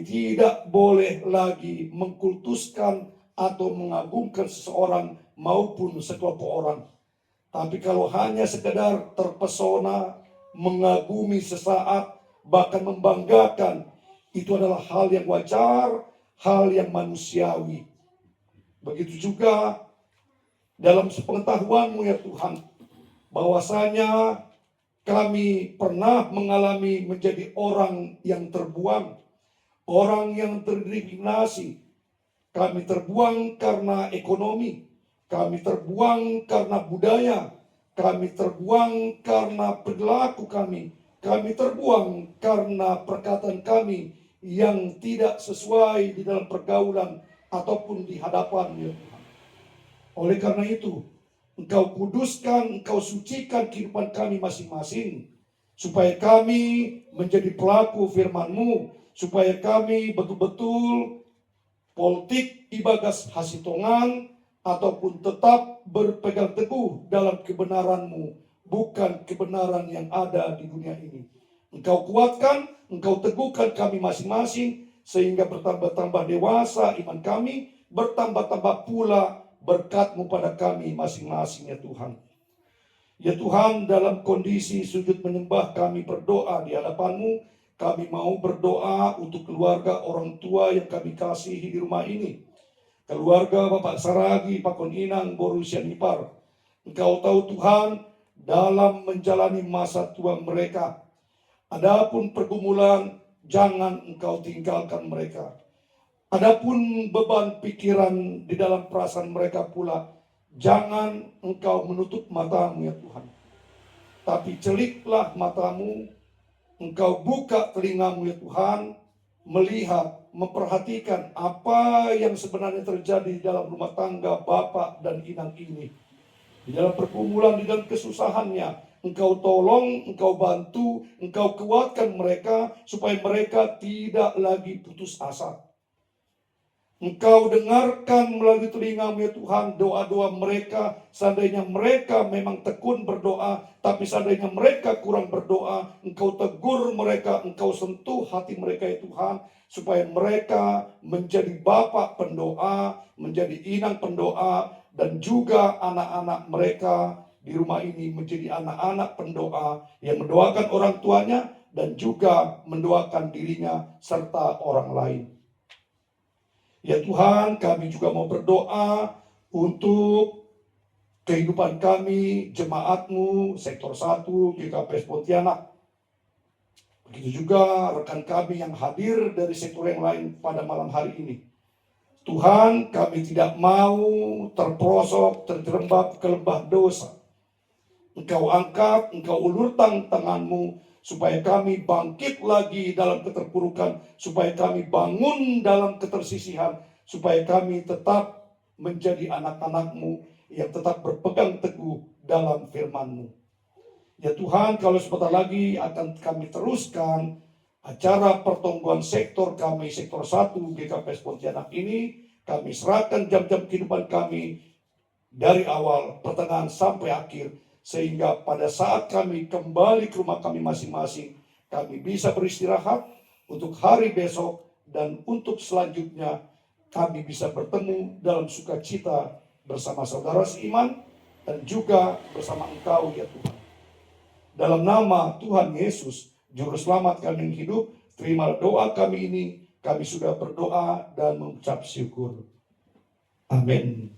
Speaker 10: tidak boleh lagi mengkultuskan atau mengagungkan seseorang maupun sekelompok orang. Tapi kalau hanya sekedar terpesona, mengagumi sesaat, bahkan membanggakan, itu adalah hal yang wajar, hal yang manusiawi. Begitu juga dalam sepengetahuan-Mu ya Tuhan, bahwasanya kami pernah mengalami menjadi orang yang terbuang, orang yang terdiskriminasi. Kami terbuang karena ekonomi, kami terbuang karena budaya, kami terbuang karena perilaku kami terbuang karena perkataan kami yang tidak sesuai di dalam pergaulan ataupun di hadapan ya Tuhan. Oleh karena itu, Engkau kuduskan, Engkau sucikan kehidupan kami masing-masing, supaya kami menjadi pelaku firman-Mu, supaya kami betul-betul politik ibagas hasitongan, ataupun tetap berpegang teguh dalam kebenaran-Mu, bukan kebenaran yang ada di dunia ini. Engkau kuatkan, Engkau teguhkan kami masing-masing, sehingga bertambah-tambah dewasa iman kami, bertambah-tambah pula berkat-Mu pada kami masing-masing ya Tuhan. Ya Tuhan, dalam kondisi sujud menyembah kami berdoa di hadapan-Mu, kami mau berdoa untuk keluarga orang tua yang kami kasihi di rumah ini. Keluarga Bapak Saragi, Pak Koninang, Borussia Nipar. Engkau tahu Tuhan, dalam menjalani masa tua mereka, adapun pergumulan, jangan Engkau tinggalkan mereka. Adapun beban pikiran di dalam perasaan mereka pula, jangan Engkau menutup matamu ya Tuhan. Tapi celiklah matamu, Engkau buka telingamu ya Tuhan, melihat, memperhatikan apa yang sebenarnya terjadi di dalam rumah tangga Bapak dan Inang ini. Di dalam pergumulan, di dalam kesusahannya, Engkau tolong, Engkau bantu, Engkau kuatkan mereka supaya mereka tidak lagi putus asa. Engkau dengarkan melalui telingamu ya Tuhan doa-doa mereka. Seandainya mereka memang tekun berdoa, tapi seandainya mereka kurang berdoa, Engkau tegur mereka, Engkau sentuh hati mereka ya Tuhan, supaya mereka menjadi bapak pendoa, menjadi inang pendoa, dan juga anak-anak mereka di rumah ini menjadi anak-anak pendoa yang mendoakan orang tuanya dan juga mendoakan dirinya serta orang lain. Ya Tuhan, kami juga mau berdoa untuk kehidupan kami, jemaat-Mu, sektor 1, GKPS Pontianak. Begitu juga rekan kami yang hadir dari sektor yang lain pada malam hari ini. Tuhan, kami tidak mau terperosok, terjerembab ke lembah dosa. Engkau angkat, Engkau ulurkan tangan-Mu, supaya kami bangkit lagi dalam keterpurukan, supaya kami bangun dalam ketersisihan, supaya kami tetap menjadi anak-anak-Mu yang tetap berpegang teguh dalam firman-Mu. Ya Tuhan, kalau sebentar lagi akan kami teruskan acara pertumbuhan sektor kami, sektor 1 GKPS Pontianak ini, kami serahkan jam-jam kehidupan kami dari awal, pertengahan sampai akhir, sehingga pada saat kami kembali ke rumah kami masing-masing, kami bisa beristirahat untuk hari besok, dan untuk selanjutnya kami bisa bertemu dalam sukacita bersama saudara seiman dan juga bersama Engkau ya Tuhan. Dalam nama Tuhan Yesus, Juru Selamat kami yang hidup, terima doa kami ini, kami sudah berdoa dan mengucap syukur. Amin.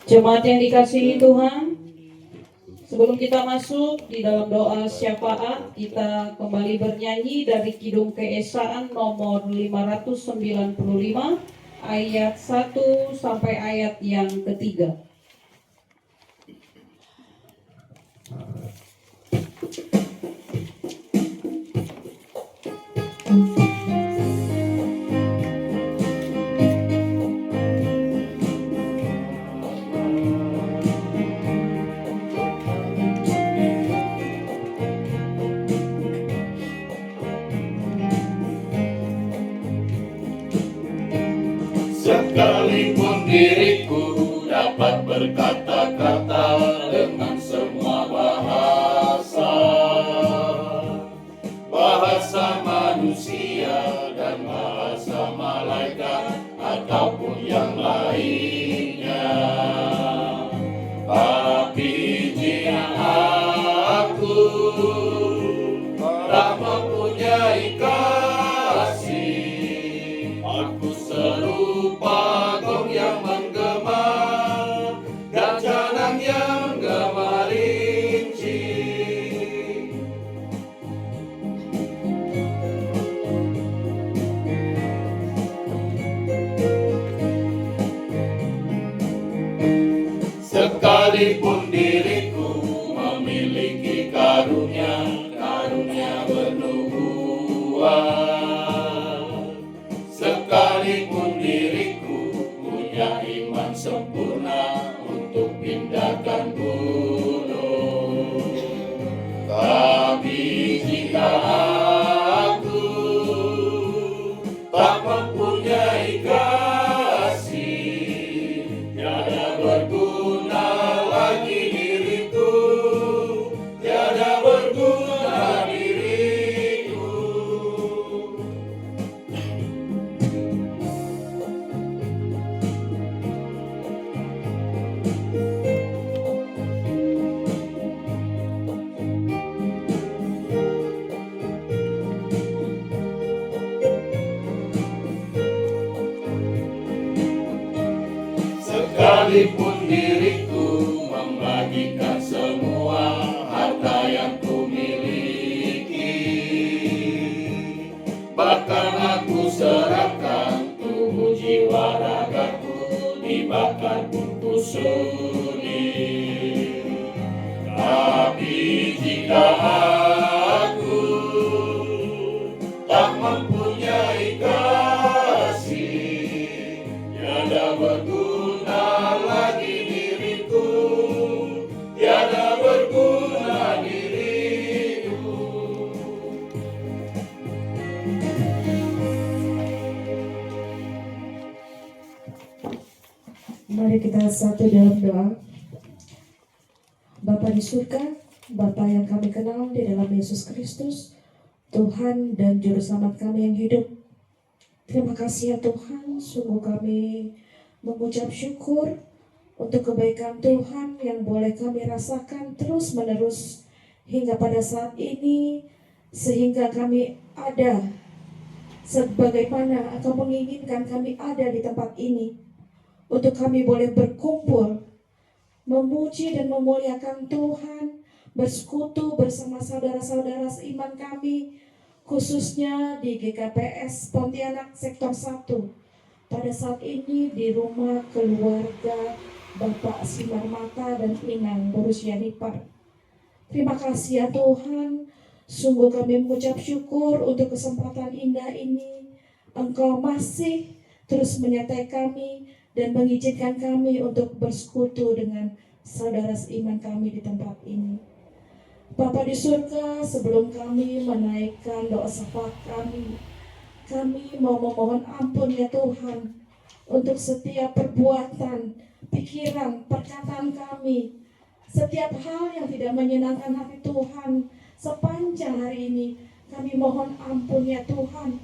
Speaker 1: Jemaat yang dikasihi Tuhan, sebelum kita masuk di dalam doa syafaat, kita kembali bernyanyi dari Kidung Keesaan nomor 595 ayat 1 sampai ayat yang ketiga.
Speaker 8: Sekalipun diriku dapat berkata-kata dengan semua bahasa, bahasa manusia dan bahasa malaikat ataupun yang lainnya, tapi jika aku tak mempunyai kasih, aku serupa gong yang menggema dan canang yang gemarincing. Sekalipun diriku memiliki karunia bernubuat, sekalipun diriku punya iman sempurna untuk pindahkan gunung, sekalipun diriku membagikan semua harta yang ku miliki, bahkan aku serahkan tubuh jiwa ragaku dibakar ku sudi. Tapi jika aku tak mempunyai kasih, tiada berguna lagi diriku, tiada berguna diriku.
Speaker 9: Mari kita satu dalam doa. Bapa di surga, Bapa yang kami kenal di dalam Yesus Kristus, Tuhan dan Juru Selamat kami yang hidup. Terima kasih ya Tuhan, sungguh kami mengucap syukur untuk kebaikan Tuhan yang boleh kami rasakan terus menerus hingga pada saat ini, sehingga kami ada sebagaimana Engkau menginginkan kami ada di tempat ini, untuk kami boleh berkumpul, memuji dan memuliakan Tuhan, bersekutu bersama saudara-saudara seiman kami, khususnya di GKPS Pontianak Sektor 1. Pada saat ini di rumah keluarga Bapak Simar Mata dan Inang berusia Nipar. Terima kasih ya Tuhan, sungguh kami mengucap syukur untuk kesempatan indah ini. Engkau masih terus menyertai kami dan mengizinkan kami untuk bersekutu dengan saudara seiman kami di tempat ini. Bapa di surga, sebelum kami menaikkan doa syafaat kami mau memohon ampun ya Tuhan untuk setiap perbuatan, pikiran, perkataan kami, setiap hal yang tidak menyenangkan hati Tuhan sepanjang hari ini. Kami mohon ampun ya Tuhan,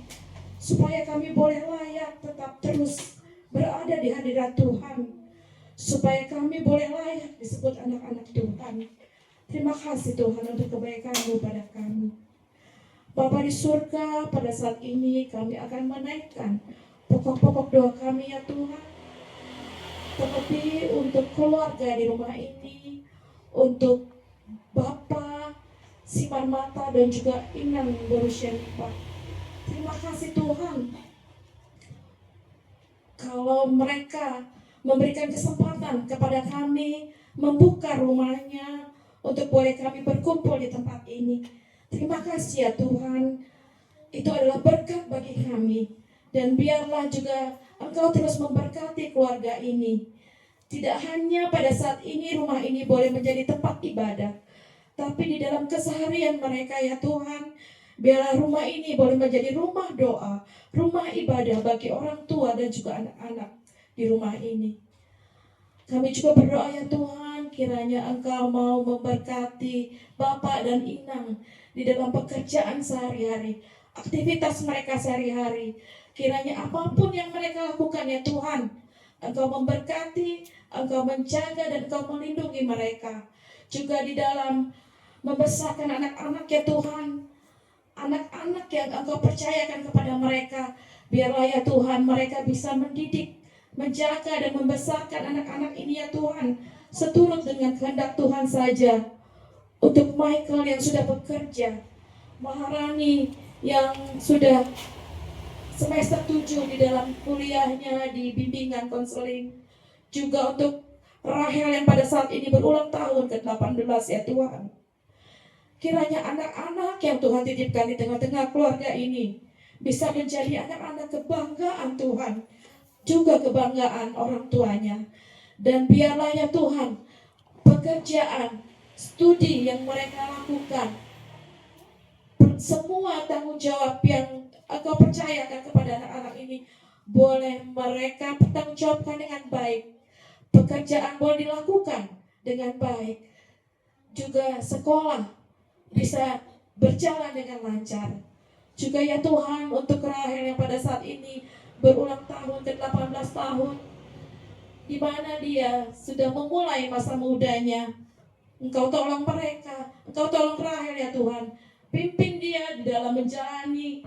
Speaker 9: supaya kami boleh layak tetap terus berada di hadirat Tuhan, supaya kami boleh layak disebut anak-anak Tuhan. Terima kasih Tuhan untuk kebaikan-Mu pada kami. Bapa di surga, pada saat ini kami akan menaikkan pokok-pokok doa kami ya Tuhan, terlebih untuk keluarga di rumah ini, untuk Bapak Simar Mata dan juga Inang berusia Nipar. Terima kasih Tuhan, kalau mereka memberikan kesempatan kepada kami membuka rumahnya untuk boleh kami berkumpul di tempat ini. Terima kasih ya Tuhan, itu adalah berkat bagi kami. Dan biarlah juga Engkau terus memberkati keluarga ini. Tidak hanya pada saat ini rumah ini boleh menjadi tempat ibadah, tapi di dalam keseharian mereka ya Tuhan, biarlah rumah ini boleh menjadi rumah doa, rumah ibadah bagi orang tua dan juga anak-anak di rumah ini. Kami juga berdoa ya Tuhan, kiranya Engkau mau memberkati Bapak dan Inang di dalam pekerjaan sehari-hari, aktivitas mereka sehari-hari. Kiranya apapun yang mereka lakukan ya Tuhan, Engkau memberkati, Engkau menjaga dan Engkau melindungi mereka. Juga di dalam membesarkan anak-anak ya Tuhan, anak-anak yang Engkau percayakan kepada mereka, biarlah ya Tuhan mereka bisa mendidik, menjaga dan membesarkan anak-anak ini ya Tuhan, seturut dengan kehendak Tuhan saja. Untuk Michael yang sudah bekerja, Maharani yang sudah semester 7 di dalam kuliahnya di bimbingan konseling, juga untuk Rahel yang pada saat ini berulang tahun ke-18 ya Tuhan. Kiranya anak-anak yang Tuhan titipkan di tengah-tengah keluarga ini bisa menjadi anak-anak kebanggaan Tuhan, juga kebanggaan orang tuanya. Dan biarlah ya Tuhan, pekerjaan, studi yang mereka lakukan, semua tanggung jawab yang Engkau percayakan kepada anak-anak ini, boleh mereka bertanggungjawabkan dengan baik. Pekerjaan boleh dilakukan dengan baik. Juga sekolah bisa berjalan dengan lancar. Juga ya Tuhan, untuk Rahel yang pada saat ini berulang tahun ke-18 tahun, di mana dia sudah memulai masa mudanya. Engkau tolong mereka, Engkau tolong Rahel ya Tuhan, pimpin dia di dalam menjalani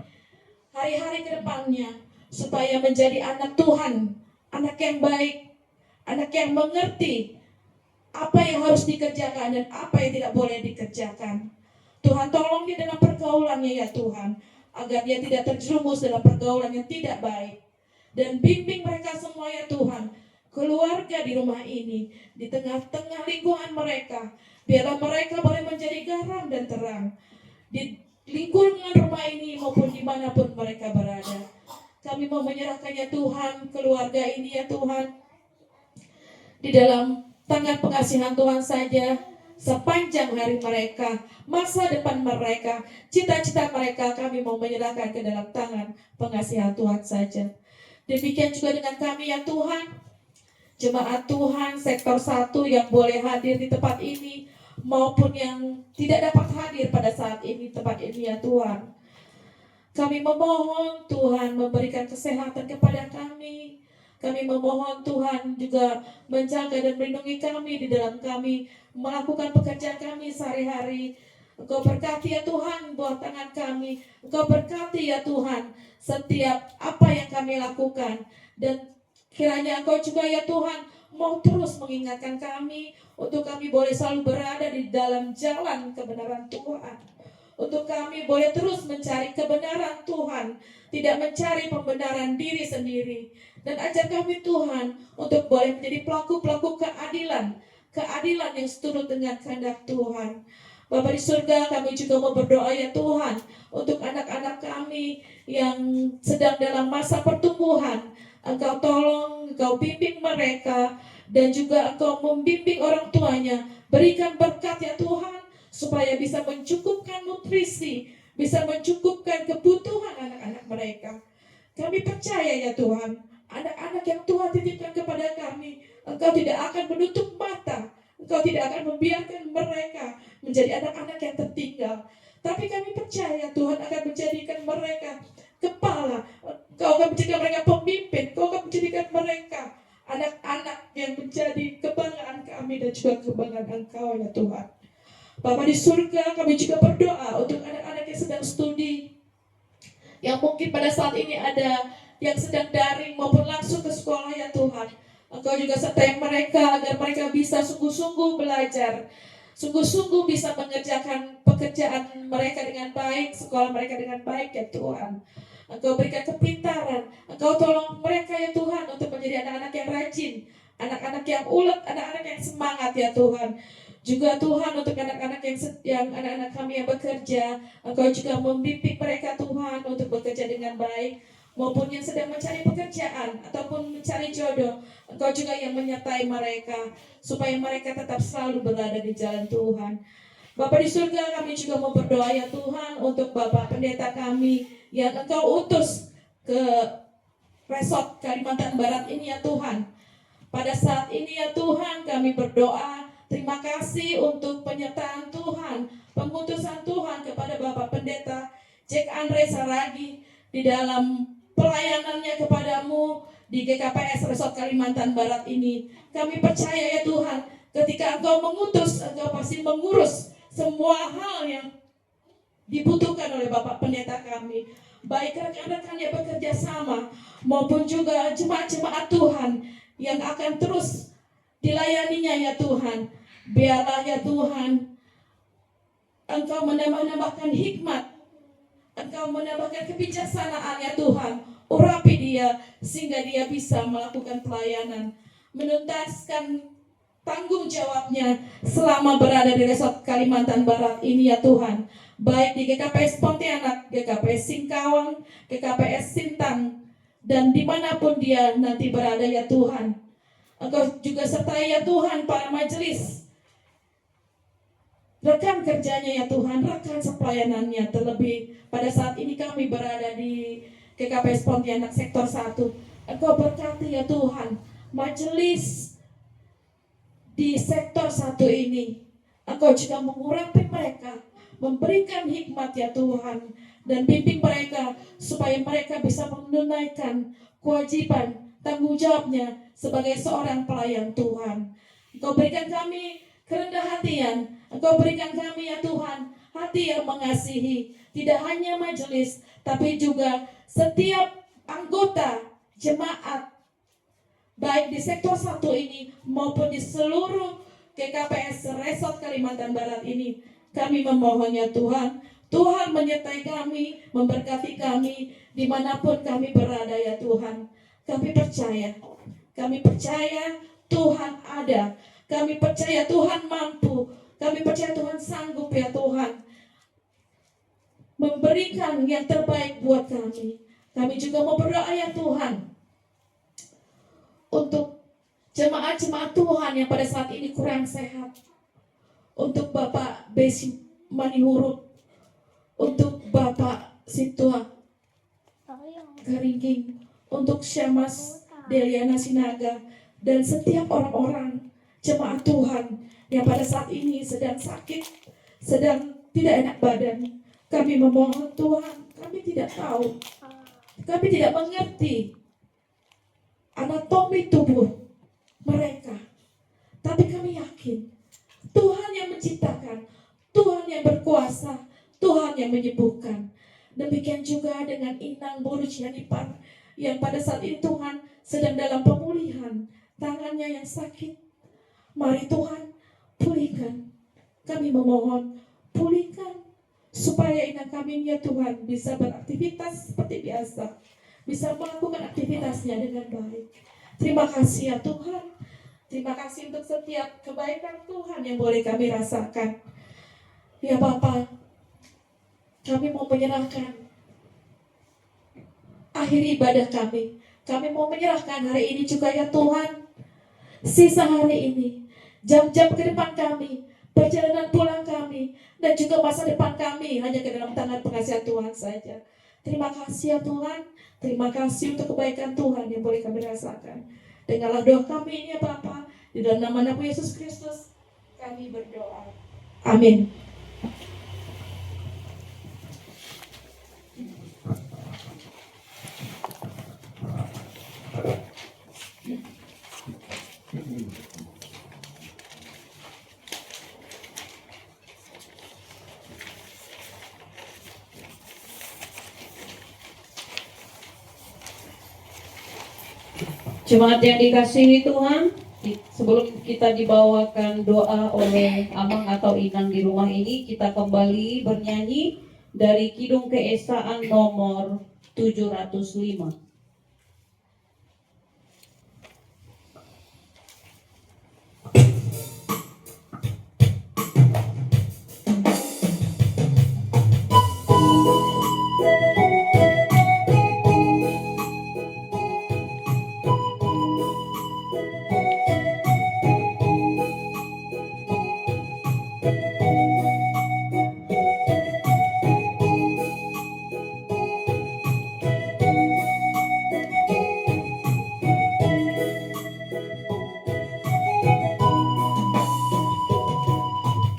Speaker 9: hari-hari ke depannya, supaya menjadi anak Tuhan, anak yang baik, anak yang mengerti apa yang harus dikerjakan dan apa yang tidak boleh dikerjakan. Tuhan tolong dia dalam pergaulannya ya Tuhan, agar dia tidak terjerumus dalam pergaulan yang tidak baik. Dan bimbing mereka semua ya Tuhan, keluarga di rumah ini, di tengah-tengah lingkungan mereka, biarlah mereka boleh menjadi garam dan terang di lingkungan rumah ini maupun dimanapun mereka berada. Kami mau menyerahkannya Tuhan, keluarga ini ya Tuhan, di dalam tangan pengasihan Tuhan saja. Sepanjang hari mereka, masa depan mereka, cita-cita mereka, kami mau menyerahkan ke dalam tangan pengasihan Tuhan saja. Demikian juga dengan kami ya Tuhan, jemaat Tuhan sektor 1 yang boleh hadir di tempat ini maupun yang tidak dapat hadir pada saat ini tempat ini ya Tuhan. Kami memohon Tuhan memberikan kesehatan kepada kami. Kami memohon Tuhan juga menjaga dan melindungi kami di dalam kami melakukan pekerjaan kami sehari-hari. Engkau berkati ya Tuhan buat tangan kami. Engkau berkati ya Tuhan setiap apa yang kami lakukan. Dan kiranya Engkau juga ya Tuhan mau terus mengingatkan kami untuk kami boleh selalu berada di dalam jalan kebenaran Tuhan. Untuk kami boleh terus mencari kebenaran Tuhan, tidak mencari pembenaran diri sendiri. Dan ajar kami Tuhan untuk boleh menjadi pelaku-pelaku keadilan yang seturut dengan kehendak Tuhan. Bapa di surga, kami juga mau berdoa ya Tuhan untuk anak-anak kami yang sedang dalam masa pertumbuhan. Engkau tolong, Engkau bimbing mereka, dan juga Engkau membimbing orang tuanya. Berikan berkat ya Tuhan, supaya bisa mencukupkan nutrisi, bisa mencukupkan kebutuhan anak-anak mereka. Kami percaya ya Tuhan, anak-anak yang Tuhan titipkan kepada kami, Engkau tidak akan menutup mata, Engkau tidak akan membiarkan mereka menjadi anak-anak yang tertinggal. Tapi kami percaya Tuhan akan menjadikan mereka kepala, Engkau akan menjadikan mereka pemimpin, Engkau akan menjadikan mereka anak-anak yang menjadi kebanggaan kami dan juga kebanggaan Engkau ya Tuhan. Bapa di surga, kami juga berdoa untuk anak-anak yang sedang studi, yang mungkin pada saat ini ada yang sedang daring maupun langsung ke sekolah ya Tuhan. Engkau juga sertai mereka agar mereka bisa sungguh-sungguh belajar, sungguh-sungguh bisa mengerjakan pekerjaan mereka dengan baik, sekolah mereka dengan baik ya Tuhan. Engkau berikan kepintaran, Engkau tolong mereka ya Tuhan untuk menjadi anak-anak yang rajin, anak-anak yang ulet, anak-anak yang semangat ya Tuhan. Juga Tuhan untuk anak-anak yang anak-anak kami yang bekerja, Engkau juga membimbing mereka Tuhan untuk bekerja dengan baik, maupun yang sedang mencari pekerjaan ataupun mencari jodoh, Engkau juga yang menyertai mereka supaya mereka tetap selalu berada di jalan Tuhan. Bapa di surga, kami juga mau berdoa ya Tuhan untuk Bapak Pendeta kami yang Engkau utus ke resort Kalimantan Barat ini ya Tuhan. Pada saat ini ya Tuhan, kami berdoa terima kasih untuk penyertaan Tuhan, pengutusan Tuhan kepada Bapak Pendeta Jack Andre Saragi di dalam pelayanannya kepadamu di GKPS Resort Kalimantan Barat ini. Kami percaya ya Tuhan, ketika Engkau mengutus, Engkau pasti mengurus semua hal yang dibutuhkan oleh Bapak Pendeta kami, baik rekan-rekan yang bekerja sama maupun juga jemaat-jemaat Tuhan yang akan terus dilayaninya ya Tuhan. Biarlah ya Tuhan Engkau menambahkan hikmat, Engkau menambahkan kebijaksanaan ya Tuhan. Urapi dia sehingga dia bisa melakukan pelayanan, menuntaskan tanggung jawabnya selama berada di Resort Kalimantan Barat ini ya Tuhan. Baik di GKPS Pontianak, GKPS Singkawang, GKPS Sintang, dan dimanapun dia nanti berada ya Tuhan. Engkau juga sertai ya Tuhan para majelis, rekan kerjanya ya Tuhan, rekan sepelayanannya. Terlebih pada saat ini kami berada di GKPS Pontianak sektor 1. Engkau berkati ya Tuhan majelis di sektor 1 ini. Engkau juga mengurapi mereka, memberikan hikmat ya Tuhan, dan bimbing mereka supaya mereka bisa menunaikan kewajiban tanggung jawabnya sebagai seorang pelayan Tuhan. Engkau berikan kami kerendahan hatian, Engkau berikan kami ya Tuhan hati yang mengasihi, tidak hanya majelis tapi juga setiap anggota jemaat, baik di sektor 1 ini maupun di seluruh GKPS Resort Kalimantan Barat ini. Kami memohonnya Tuhan, Tuhan menyertai kami, memberkati kami dimanapun kami berada ya Tuhan. Kami percaya Tuhan ada, kami percaya Tuhan mampu, kami percaya Tuhan sanggup ya Tuhan memberikan yang terbaik buat kami. Kami juga mau berdoa ya Tuhan untuk jemaat-jemaat Tuhan yang pada saat ini kurang sehat, untuk Bapak Besi Manihurut, untuk Bapak Situa Garingging, untuk Syamas Deliana Sinaga, dan setiap orang-orang jemaat Tuhan yang pada saat ini sedang sakit, sedang tidak enak badan. Kami memohon Tuhan, kami tidak tahu, kami tidak mengerti anatomi tubuh mereka, tapi kami yakin Tuhan yang menciptakan, Tuhan yang berkuasa, Tuhan yang menyembuhkan. Demikian juga dengan Inang Boruj Yanipar yang pada saat ini Tuhan sedang dalam pemulihan, tangannya yang sakit. Mari Tuhan pulihkan, kami memohon pulihkan supaya Inang kami ya Tuhan bisa beraktivitas seperti biasa, bisa melakukan aktivitasnya dengan baik. Terima kasih ya Tuhan. Terima kasih untuk setiap kebaikan Tuhan yang boleh kami rasakan. Ya Bapa, kami mau menyerahkan akhir ibadah kami. Kami mau menyerahkan hari ini juga ya Tuhan. Sisa hari ini, jam-jam ke depan kami, perjalanan pulang kami, dan juga masa depan kami hanya ke dalam tangan pengasihan Tuhan saja. Terima kasih ya Tuhan. Terima kasih untuk kebaikan Tuhan yang boleh kami rasakan. Dengarlah doa kami ini ya Bapa. Di dalam nama Yesus Kristus kami berdoa. Amin.
Speaker 1: Jemaat yang dikasihi Tuhan, sebelum kita dibawakan doa oleh Amang atau Inang di rumah ini, kita kembali bernyanyi dari Kidung Keesaan nomor 705.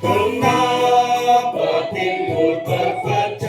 Speaker 8: Kenapa timbul perpecahan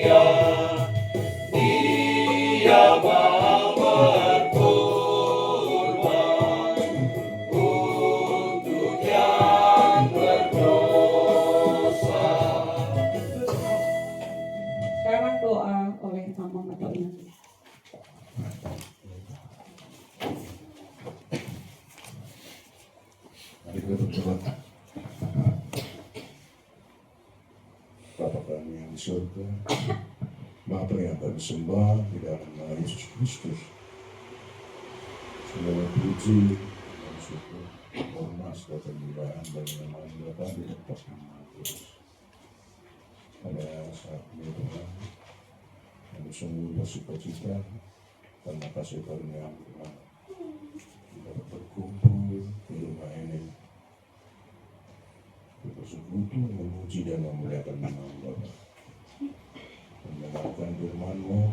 Speaker 8: Dia, Dia mau berkorban untuk yang berdosa.
Speaker 1: Sekarang doa oleh Mama atau Inang.
Speaker 2: Mari kita berdoa. Bapa kami yang di surga, Bapa yang kami sembah di dalam nama Yesus Kristus. Segala puji dan syukur, hormat dan kemuliaan bagi nama Bapa di atas nama Yesus. Pada saat ini Tuhan, kami sungguh bersukacita karena kasih karunia Tuhan. Kita berkumpul di rumah ini. Bersekutu memuji dan memuliakan nama Bapa, mendengarkan firman-Mu,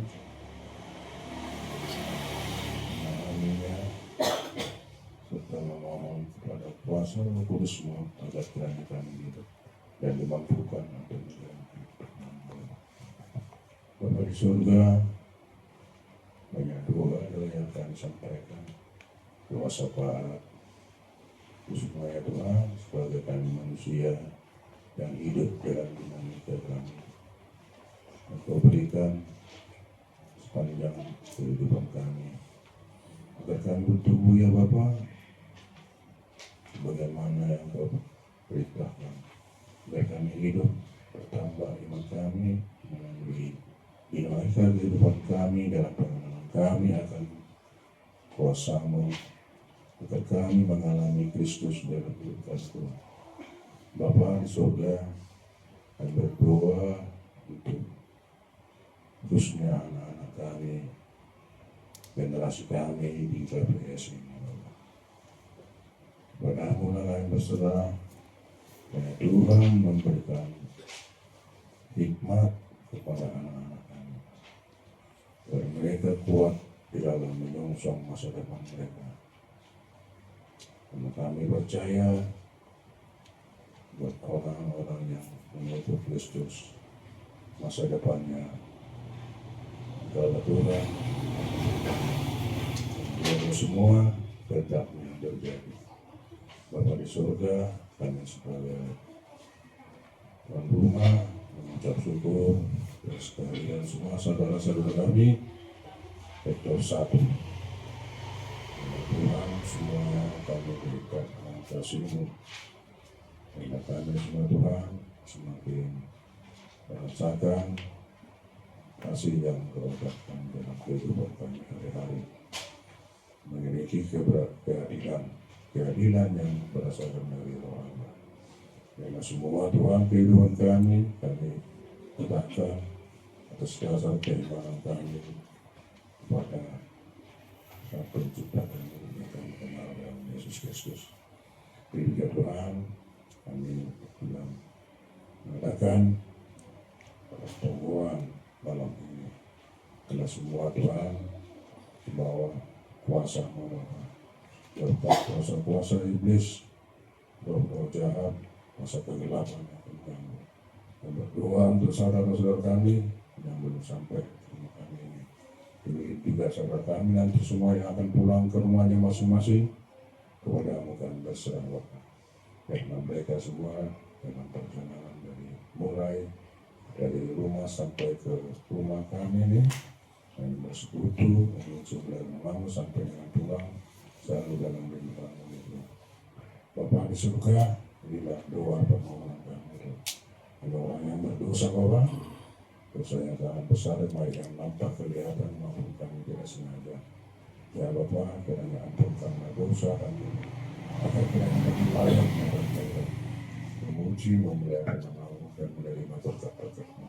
Speaker 2: memahaminya, serta memohon kepada kuasa Roh Kudus-Mu agar kiranya kami hidup dan dimampukan untuk menjalani firman-Mu. Bapa di surga, banyak doa yang kami sampaikan, doa syafaat, supaya Tuhan sebagai kami manusia yang hidup dalam dinamika kami, Engkau berikan sepanjang kehidupan kami agar kami bertumbuh ya Bapa bagaimana yang Engkau perintahkan, agar kami hidup bertambah iman kami melalui dinamika kehidupan kami dalam pengenalan kami akan kuasa-Mu, agar kami mengalami Kristus dalam hidup kami. Bapa di surga, kami berdoa untuk khususnya anak-anak kami, generasi kami di KPS ini. Padamu lah kami berserah, karena Tuhan memberikan hikmat kepada anak-anak kami, agar mereka kuat di dalam menyongsong masa depan mereka. Karena kami percaya buat orang-orang yang mengikut Kristus, masa depannya adalah Tuhan. Biar semua kehendakmu yang terjadi. Bapa di surga, kami sebagai tuan rumah mengucap syukur dan sekalian semua saudara-saudara kami sektor 1. Tuhan semuanya kami berikan kasih-Mu, sehingga kami semua Tuhan semakin merasakan kasih yang Kau berikan dalam kehidupan kami hari-hari, memiliki keadilan yang berdasarkan dari Roh Allah. Karena semua Tuhan kehidupan kami letakkan atas dasar keimanan kami kepada Sang Pencipta dan yang kami kenal dalam Yesus Kristus. Demikian Tuhan, kami bilang mengatakan pada pertemuan malam ini telah semua Tuhan di bawah kuasa-Mu, lepas kuasa-kuasa iblis, roh-roh jahat, masa kegelapan yang mengganggu. Dan berdoa untuk saudara-saudara kami yang belum sampai ke rumah kami ini. Demi juga saudara kami nanti semua yang akan pulang ke rumahnya masing-masing, kepada-Mu kami berserah Bapa. Karena mereka semua dalam perjalanan dari rumah sampai ke rumah kami ini, kami bersekutu, menuju dari rumah-Mu sampai dengan pulang, selalu dalam lindungan-Mu itu. Bapa di surga, inilah doa permohonan kami. Ada orang yang berdosa Bapa, dosanya sangat besar, baik yang nampak kelihatan maupun kami tidak sengaja. Ya Bapa, kiranya ampunkanlah dosa kami, agar kiranya kami layak memuji, memuliakan nama-Mu dan menerima berkat-berkat-Mu.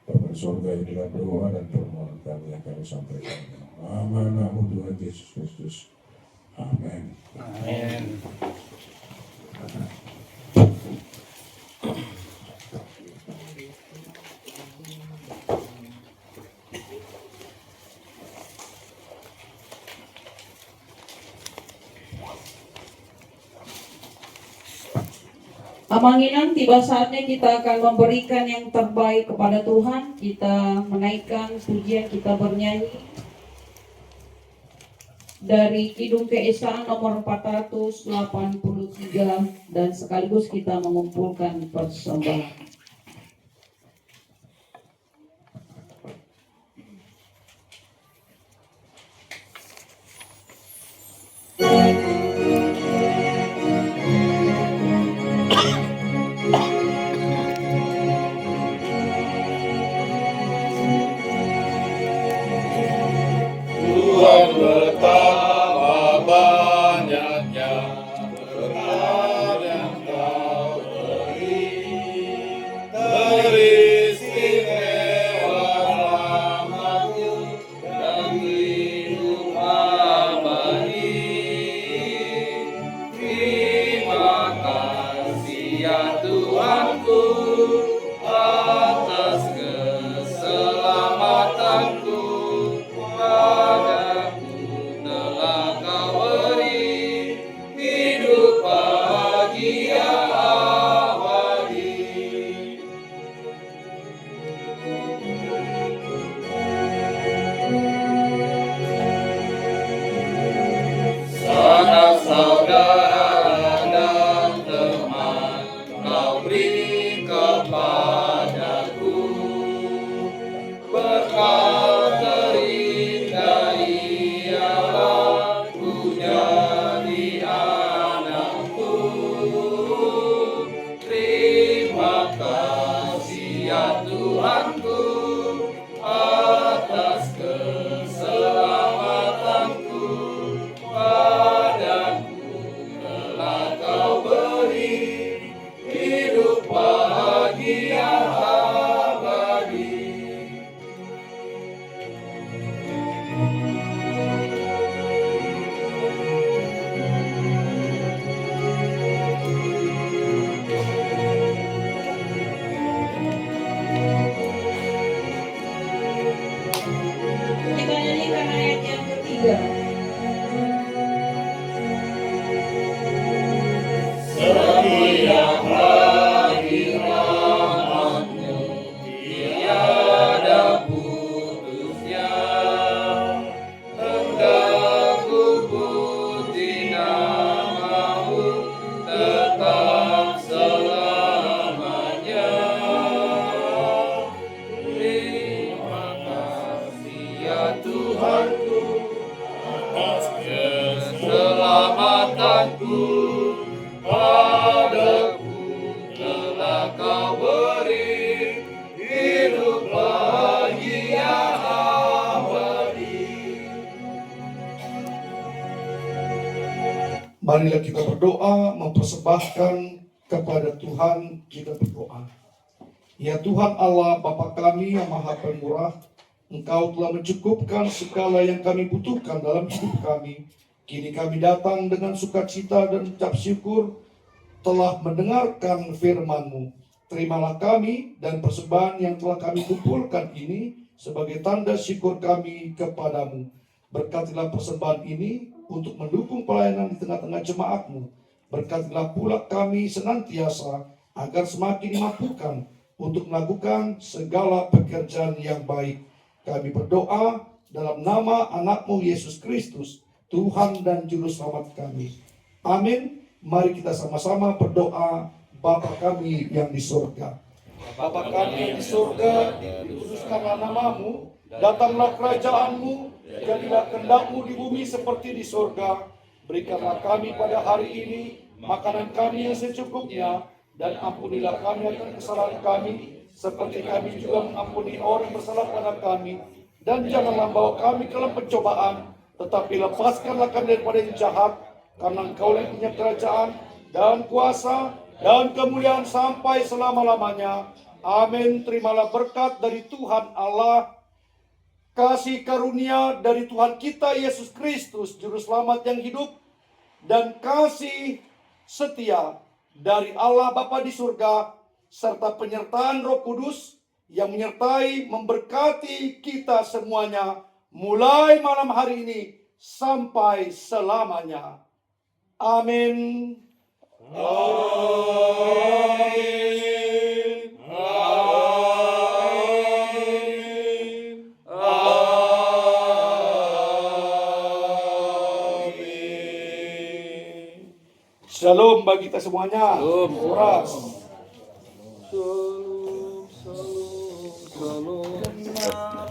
Speaker 2: Bapa di surga, inilah doa dan permohonan kami yang kami sampaikan. Nama-Mu Tuhan Yesus Kristus. Amin.
Speaker 7: Amin.
Speaker 1: Amanginan, tiba saatnya kita akan memberikan yang terbaik kepada Tuhan. Kita menaikkan pujian, kita bernyanyi dari Kidung Keesaan nomor 483, dan sekaligus kita mengumpulkan persembahan.
Speaker 8: Tuhan betapa banyaknya berkat yang Kau beri, teristimewa rahmat-Mu dan lindung abadi. Terima kasih ya Tuhanku atas keselamatanku. Padaku telah Kau beri hidup bahagia abadi. Sanak saudara dan teman Kau beri kepadaku, berkat terindah ialah ku jadi anakku. Terima kasih ya Tuhanku atas keselamatanku. Padaku telah Kau beri hidup bahagia abadi.
Speaker 1: Kita nyanyikan ayat yang ketiga.
Speaker 8: Setiap hari rahmat-Mu tiada putusnya, hendak ku puji nama-Mu tetap selamanya. Terima kasih ya Tuhanku atas keselamatanku. Padaku telah Kau beri hidup bahagia abadi.
Speaker 10: Marilah kita berdoa, mempersembahkan kepada Tuhan. Kita berdoa. Ya Tuhan Allah Bapa kami yang Maha Pemurah, Engkau telah mencukupkan segala yang kami butuhkan dalam hidup kami. Kini kami datang dengan sukacita dan ucap syukur telah mendengarkan firman-Mu. Terimalah kami dan persembahan yang telah kami kumpulkan ini sebagai tanda syukur kami kepadamu. Berkatilah persembahan ini untuk mendukung pelayanan di tengah-tengah jemaat-Mu. Berkatilah pula kami senantiasa agar semakin dimampukan untuk melakukan segala pekerjaan yang baik. Kami berdoa dalam nama anak-Mu Yesus Kristus, Tuhan dan Juru Selamat kami. Amin. Mari kita sama-sama berdoa. Bapa kami yang di surga. Bapa kami yang di surga, dikuduskanlah nama-Mu, datanglah kerajaan-Mu, jadilah kehendak-Mu di bumi seperti di surga. Berikanlah kami pada hari ini makanan kami yang secukupnya, dan ampunilah kami akan kesalahan kami, seperti kami juga mengampuni orang yang bersalah kepada kami. Dan janganlah bawa kami ke dalam pencobaan, tetapi lepaskanlah kami daripada yang jahat, karena Engkau yang punya kerajaan dan kuasa dan kemuliaan sampai selama-lamanya. Amin. Terimalah berkat dari Tuhan Allah, kasih karunia dari Tuhan kita Yesus Kristus, Juru Selamat yang hidup, dan kasih setia dari Allah Bapa di surga, serta penyertaan Roh Kudus yang menyertai memberkati kita semuanya, mulai malam hari ini sampai selamanya. Amin.
Speaker 8: Amin. Amin. Amin.
Speaker 10: Shalom bagi kita semuanya.
Speaker 7: Shalom.
Speaker 10: Horas.